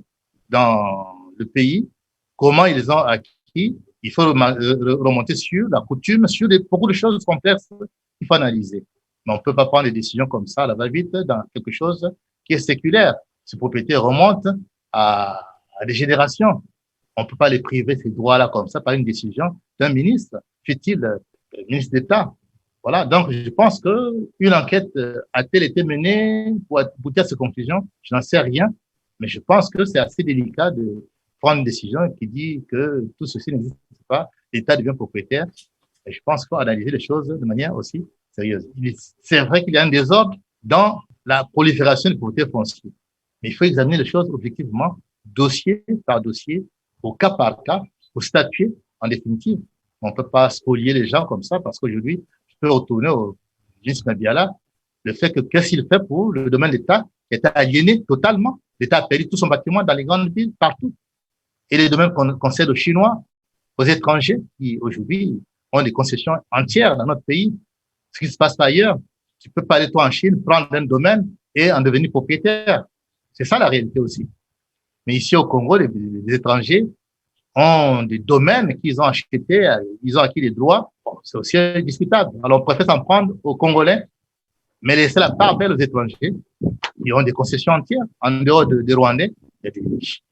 dans le pays, comment ils ont acquis. Il faut remonter sur la coutume, sur beaucoup de choses complexes qu'il faut analyser. Mais on ne peut pas prendre des décisions comme ça à la va-vite dans quelque chose qui est séculaire. Ces propriétés remontent à des générations. On ne peut pas les priver ces droits-là comme ça par une décision d'un ministre, fut-il ministre d'État. Voilà. Donc, je pense qu'une enquête a-t-elle été menée pour aboutir à ces conclusions? Je n'en sais rien. Mais je pense que c'est assez délicat de prendre une décision qui dit que tout ceci n'existe pas, l'État devient propriétaire. Et je pense qu'il faut analyser les choses de manière aussi sérieuse. C'est vrai qu'il y a un désordre dans la prolifération des propriétés foncières. Mais il faut examiner les choses objectivement, dossier par dossier, au cas par cas, pour statuer en définitive. On ne peut pas spolier les gens comme ça parce qu'aujourd'hui, je peux retourner au ministre Mabiala, le fait que qu'est-ce qu'il fait pour le domaine de l'État qui est aliéné totalement. L'État a perdu tout son bâtiment dans les grandes villes, partout. Et les domaines qu'on concède aux Chinois, aux étrangers, qui aujourd'hui ont des concessions entières dans notre pays. Ce qui se passe pas ailleurs. Tu peux pas aller toi en Chine, prendre un domaine et en devenir propriétaire. C'est ça la réalité aussi. Mais ici au Congo, les étrangers ont des domaines qu'ils ont achetés, ils ont acquis des droits. Bon, c'est aussi discutable. Alors on préfère s'en prendre aux Congolais, mais laisser la part belle aux étrangers. Ils ont des concessions entières en dehors des Rwandais. Il y a des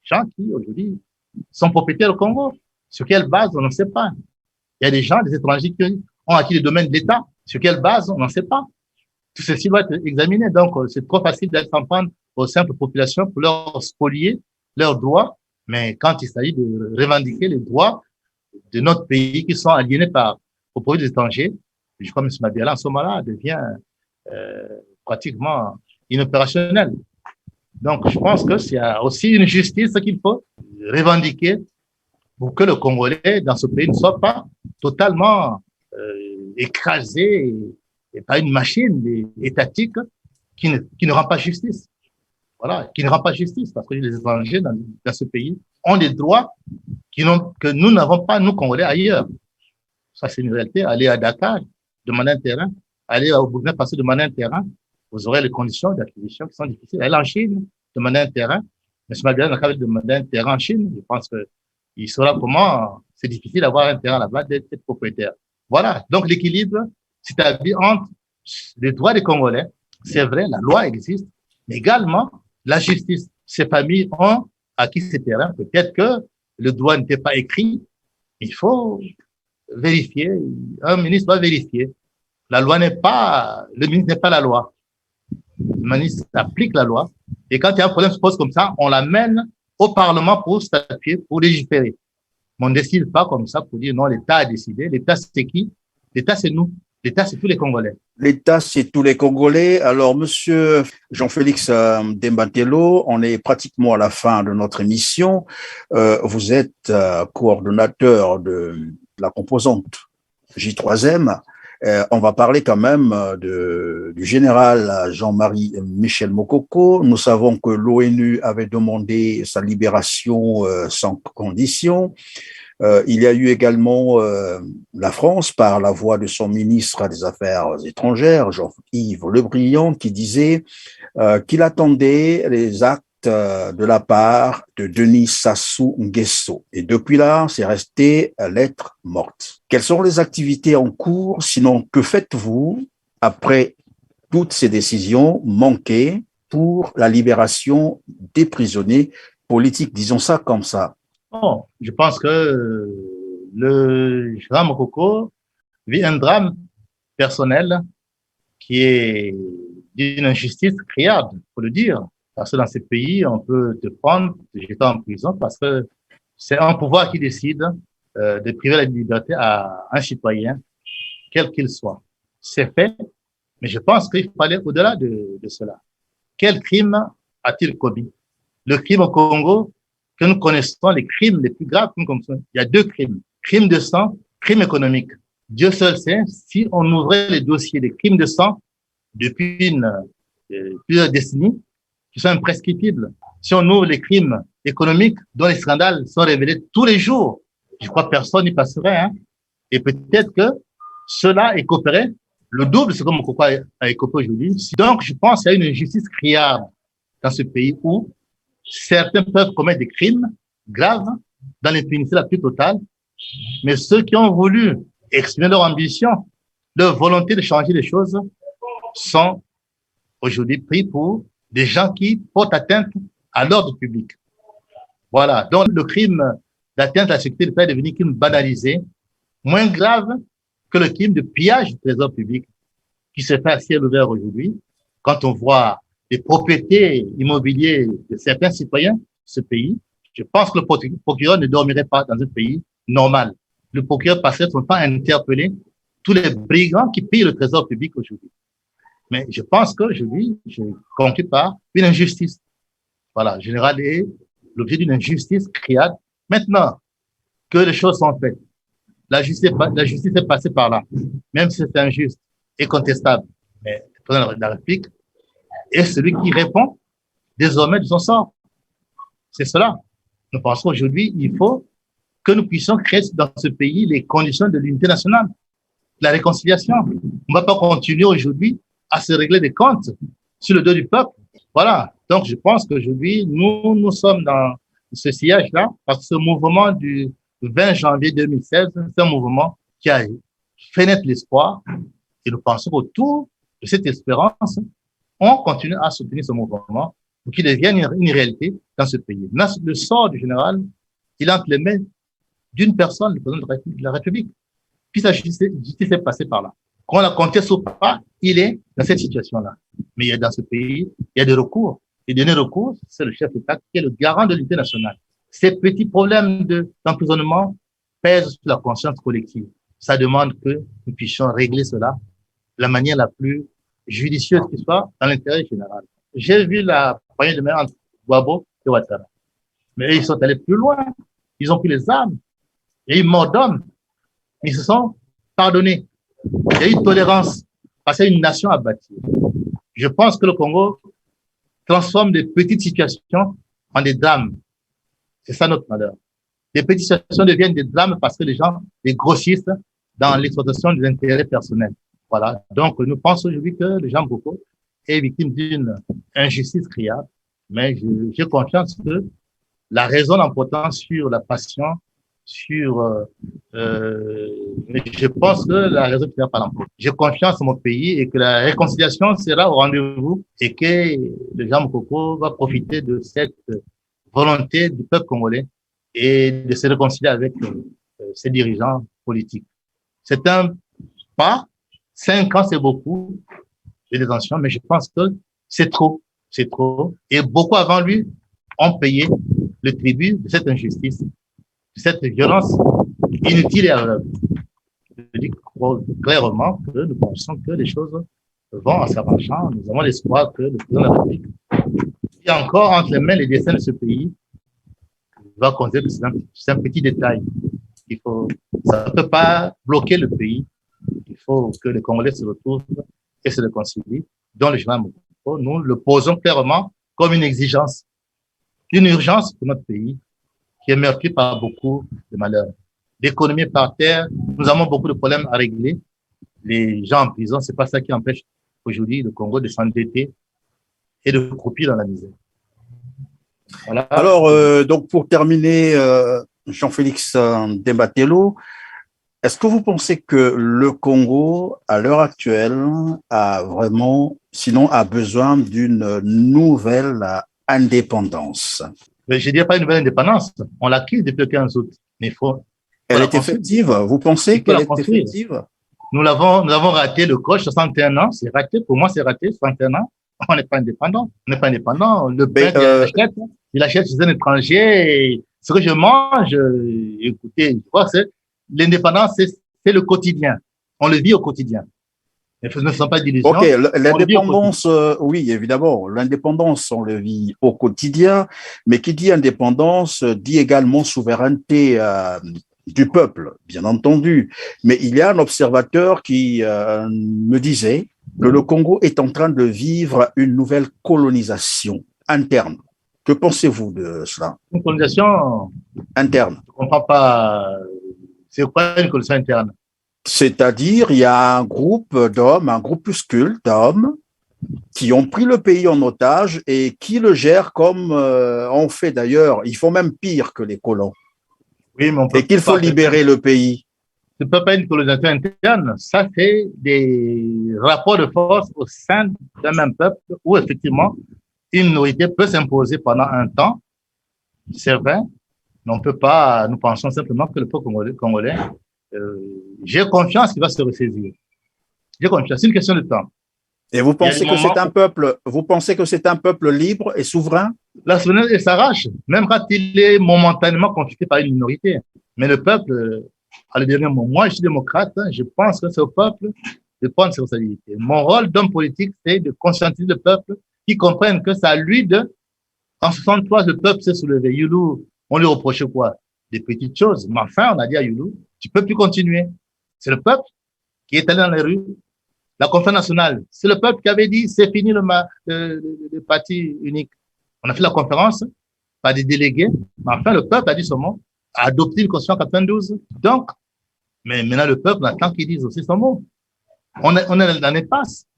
gens qui aujourd'hui sont propriétaires au Congo. Sur quelle base, on ne sait pas. Il y a des gens, des étrangers qui ont acquis les domaines de l'État. Sur quelle base, on n'en sait pas. Tout ceci doit être examiné. Donc, c'est trop facile d'être s'en prendre aux simples populations pour leur spolier leurs droits. Mais quand il s'agit de revendiquer les droits de notre pays qui sont aliénés au profit des étrangers, je crois que M. Mabiala, en ce moment-là, devient pratiquement inopérationnel. Donc, je pense que c'est aussi une justice qu'il faut revendiquer pour que le Congolais dans ce pays ne soit pas totalement écrasé par une machine étatique qui ne rend pas justice. Voilà, qui ne rend pas justice parce que les étrangers dans ce pays ont des droits que nous n'avons pas, nous, Congolais, ailleurs. Ça, c'est une réalité. Aller à Dakar, demander un terrain, aller au Burkina Faso, demander un terrain, vous aurez les conditions d'acquisition qui sont difficiles. Aller en Chine, demander un terrain. M. Mabiala n'a qu'à demander un terrain en Chine. Je pense qu'il saura comment c'est difficile d'avoir un terrain là-bas, d'être propriétaire. Voilà. Donc, l'équilibre s'établit entre les droits des Congolais. C'est vrai, la loi existe, mais également la justice. Ces familles ont acquis ces terrains. Peut-être que le droit n'était pas écrit. Il faut vérifier. Un ministre doit vérifier. La loi le ministre n'est pas la loi. Le ministre applique la loi. Et quand il y a un problème qui se pose comme ça, on l'amène au Parlement pour statuer, pour légiférer. Mais on ne décide pas comme ça pour dire non, l'État a décidé. L'État, c'est qui? L'État, c'est nous. L'État, c'est tous les Congolais. L'État, c'est tous les Congolais. Alors, monsieur Jean-Félix Dembatelo, on est pratiquement à la fin de notre émission. Vous êtes coordonnateur de la composante J3M. On va parler quand même du général Jean-Marie Michel Mokoko. Nous savons que l'ONU avait demandé sa libération sans condition. Il y a eu également la France, par la voix de son ministre des Affaires étrangères, Jean-Yves Le Drian, qui disait qu'il attendait les actes de la part de Denis Sassou Nguesso. Et depuis là, c'est resté lettre morte. Quelles sont les activités en cours? Sinon, que faites-vous après toutes ces décisions manquées pour la libération des prisonniers politiques? Disons ça comme ça. Oh, je pense que le général Mokoko vit un drame personnel qui est d'une injustice criable, faut le dire. Parce que dans ces pays, on peut te prendre, te jeter en prison parce que c'est un pouvoir qui décide de priver la liberté à un citoyen, quel qu'il soit. C'est fait, mais je pense qu'il faut aller au-delà de cela. Quel crime a-t-il commis? Le crime au Congo, que nous connaissons, les crimes les plus graves, il y a deux crimes. Crime de sang, crime économique. Dieu seul sait si on ouvrait les dossiers des crimes de sang depuis plusieurs décennies, qui sont imprescriptibles. Si on ouvre les crimes économiques dont les scandales sont révélés tous les jours, je crois que personne n'y passerait. Hein. Et peut-être que cela écoperait le double de ce que Mokoko a écopé aujourd'hui. Donc, je pense qu'il y a une injustice criable dans ce pays où certains peuvent commettre des crimes graves dans l'impunité la plus totale, mais ceux qui ont voulu exprimer leur ambition, leur volonté de changer les choses, sont aujourd'hui pris pour des gens qui portent atteinte à l'ordre public. Voilà. Donc, le crime d'atteinte à la sécurité de l'État est devenu un crime banalisé, moins grave que le crime de pillage du trésor public qui se fait à ciel ouvert aujourd'hui. Quand on voit les propriétés immobilières de certains citoyens de ce pays, je pense que le procureur ne dormirait pas dans un pays normal. Le procureur passerait son temps à interpeller tous les brigands qui pillent le trésor public aujourd'hui. Mais je pense qu'aujourd'hui, je conclue par une injustice. Voilà, le général est l'objet d'une injustice criade. Maintenant que les choses sont faites, la justice est passée par là, même si c'est injuste et contestable. Mais le président de la République est celui qui répond désormais de son sort. C'est cela. Nous pensons qu'aujourd'hui, il faut que nous puissions créer dans ce pays les conditions de l'unité nationale, la réconciliation. On ne va pas continuer aujourd'hui à se régler des comptes sur le dos du peuple. Voilà. Donc, je pense qu'aujourd'hui, nous sommes dans ce sillage-là, parce que ce mouvement du 20 janvier 2016, c'est un mouvement qui a fait naître l'espoir. Et nous pensons qu'autour de cette espérance, on continue à soutenir ce mouvement pour qu'il devienne une réalité dans ce pays. Le sort du général, il est entre les mains d'une personne, le président de la République. Puis sa justice est passée par là. Qu'on la conteste ou pas, il est dans cette situation-là. Mais il y a dans ce pays, il y a des recours. Et dernier recours, c'est le chef d'État qui est le garant de l'unité nationale. Ces petits problèmes d'emprisonnement pèsent sur la conscience collective. Ça demande que nous puissions régler cela de la manière la plus judicieuse qui soit dans l'intérêt général. J'ai vu la poignée de main entre Gbagbo et Ouattara. Mais ils sont allés plus loin. Ils ont pris les armes. Il y a eu mort d'hommes. Ils se sont pardonnés. Il y a eu tolérance parce qu'il y a une nation à bâtir. Je pense que le Congo transforme des petites situations en des drames. C'est ça notre malheur. Les petites situations deviennent des drames parce que les gens les grossissent dans l'exploitation des intérêts personnels. Voilà. Donc, nous pensons aujourd'hui que le Jean Boko est victime d'une injustice criable, mais j'ai confiance que la raison l'emportant sur la passion, mais je pense que la raison finira par l'emporter. J'ai confiance en mon pays et que la réconciliation sera au rendez-vous et que le Jean Mokoko va profiter de cette volonté du peuple congolais et de se réconcilier avec ses dirigeants politiques. C'est un pas. 5 ans, c'est beaucoup de détention, mais je pense que c'est trop. Et beaucoup avant lui ont payé le tribut de cette injustice, de cette violence inutile et aveugle. Je dis clairement que nous pensons que les choses vont en s'arrangeant. Nous avons l'espoir que le président de la République, qui a encore entre les mains les destins de ce pays, va considérer que c'est un petit détail. Ça ne peut pas bloquer le pays. Il faut que les Congolais se retrouvent et se réconcilient. Dans le général Mobutu, nous le posons clairement comme une exigence, une urgence pour notre pays qui est meurtri par beaucoup de malheurs. L'économie par terre, nous avons beaucoup de problèmes à régler. Les gens en prison, c'est pas ça qui empêche aujourd'hui le Congo de s'endetter et de croupir dans la misère. Voilà. Alors, donc pour terminer, Jean-Félix Demba-Tello, est-ce que vous pensez que le Congo, à l'heure actuelle, a vraiment, sinon a besoin d'une nouvelle indépendance? Mais je ne dirais pas une nouvelle indépendance. On l'a acquise depuis le 15 août. Mais il faut. Elle est effective? Vous pensez qu'elle est effective? Nous avons raté le coche, 61 ans. C'est raté. Pour moi, c'est raté, 61 ans. On n'est pas indépendant. On n'est pas indépendant. Le père, il achète chez un étranger. Et ce que je mange, écoutez, je crois que l'indépendance, c'est le quotidien. On le vit au quotidien. Ne faisons pas d'illusions. Ok, l'indépendance, oui, évidemment, l'indépendance, on le vit au quotidien, mais qui dit indépendance dit également souveraineté du peuple, bien entendu. Mais il y a un observateur qui me disait que le Congo est en train de vivre une nouvelle colonisation interne. Que pensez-vous de cela? Une colonisation interne. Je ne comprends pas. C'est quoi une colonisation interne? C'est-à-dire, il y a un groupe d'hommes, un groupuscule d'hommes qui ont pris le pays en otage et qui le gèrent comme on fait d'ailleurs. Ils font même pire que les colons. Oui, mais et qu'il faut libérer le pays. Ce ne peut pas être une colonisation interne. Ça, c'est des rapports de force au sein d'un même peuple où, effectivement, une minorité peut s'imposer pendant un temps. C'est vrai. Mais on ne peut pas, nous pensons simplement que le peuple congolais j'ai confiance qu'il va se ressaisir. J'ai confiance. C'est une question de temps. Et vous pensez que c'est un peuple, vous pensez que c'est un peuple libre et souverain? La souveraineté s'arrache, même quand il est momentanément confisqué par une minorité. Mais le peuple, à le dernier mot, moi je suis démocrate, je pense que c'est au peuple de prendre ses responsabilités. Mon rôle d'homme politique, c'est de conscientiser le peuple qui comprenne que c'est à lui de. En 63, le peuple s'est soulevé. Youlou, on lui reprochait quoi? Des petites choses. Mais enfin, on a dit à Youlou, tu peux plus continuer. C'est le peuple qui est allé dans les rues. La conférence nationale, c'est le peuple qui avait dit c'est fini le parti unique. On a fait la conférence par des délégués, mais enfin le peuple a dit son mot, a adopté une constitution en 92. Donc, mais maintenant le peuple attend qu'il dise aussi son mot. On est dans l'impasse.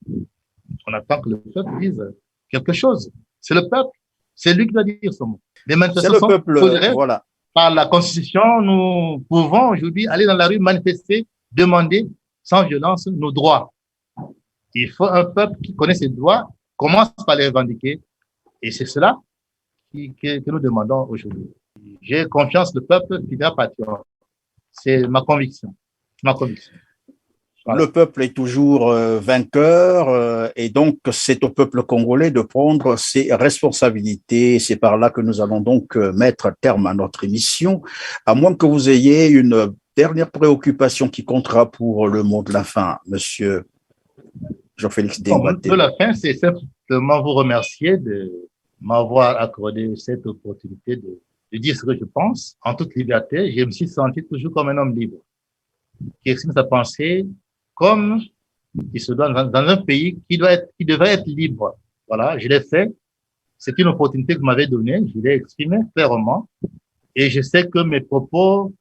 On attend que le peuple dise quelque chose. C'est le peuple, c'est lui qui doit dire son mot. Les manifestations c'est le peuple, voilà. Par la Constitution, nous pouvons aujourd'hui aller dans la rue, manifester, demander sans violence nos droits. Il faut un peuple qui connaît ses droits, commence par les revendiquer. Et c'est cela que nous demandons aujourd'hui. J'ai confiance que le peuple finira par triompher. C'est ma conviction. Voilà. Le peuple est toujours vainqueur et donc c'est au peuple congolais de prendre ses responsabilités. C'est par là que nous allons donc mettre terme à notre émission, à moins que vous ayez une dernière préoccupation qui comptera pour le mot de la fin, monsieur Jean-Félix Demba-Tello. Le mot de la fin, c'est simplement vous remercier de m'avoir accordé cette opportunité de dire ce que je pense en toute liberté. Je me suis senti toujours comme un homme libre qui exprime sa pensée comme il se doit dans un pays qui devrait être libre. Voilà, je l'ai fait. C'est une opportunité que vous m'avez donnée. Je l'ai exprimée clairement. Et je sais que mes propos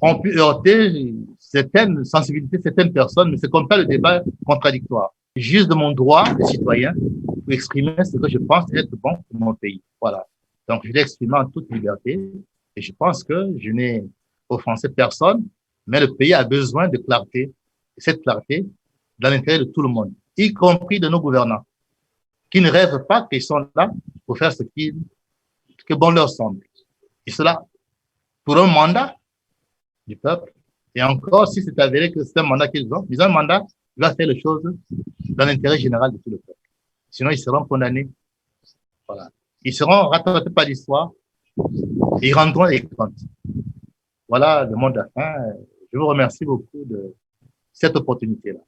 ont pu heurter certaines sensibilités, certaines personnes, mais c'est comme ça le débat contradictoire. Juste de mon droit de citoyen pour exprimer ce que je pense être bon pour mon pays. Voilà. Donc, je l'ai exprimé en toute liberté. Et je pense que je n'ai offensé personne, mais le pays a besoin de clarté. Et cette clarté, dans l'intérêt de tout le monde, y compris de nos gouvernants, qui ne rêvent pas qu'ils sont là pour faire ce que bon leur semble. Et cela, pour un mandat du peuple, et encore, si c'est avéré que c'est un mandat qu'ils ont un mandat qui va faire les choses dans l'intérêt général de tout le peuple. Sinon, ils seront condamnés. Voilà. Ils seront rattrapés par l'histoire et ils rendront les comptes. Voilà le mot de la fin. Je vous remercie beaucoup de cette opportunité-là.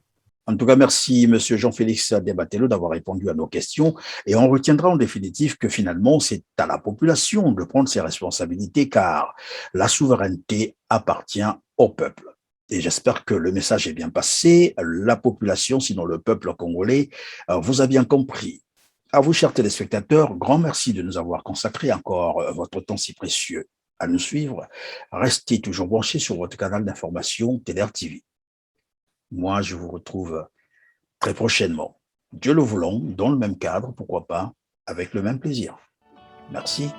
En tout cas, merci, Monsieur Jean-Félix Desbatello, d'avoir répondu à nos questions. Et on retiendra en définitive que finalement, c'est à la population de prendre ses responsabilités, car la souveraineté appartient au peuple. Et j'espère que le message est bien passé. La population, sinon le peuple congolais, vous a bien compris. À vous, chers téléspectateurs, grand merci de nous avoir consacré encore votre temps si précieux à nous suivre. Restez toujours branchés sur votre canal d'information TDR TV. Moi, je vous retrouve très prochainement. Dieu le voulant, dans le même cadre, pourquoi pas, avec le même plaisir. Merci.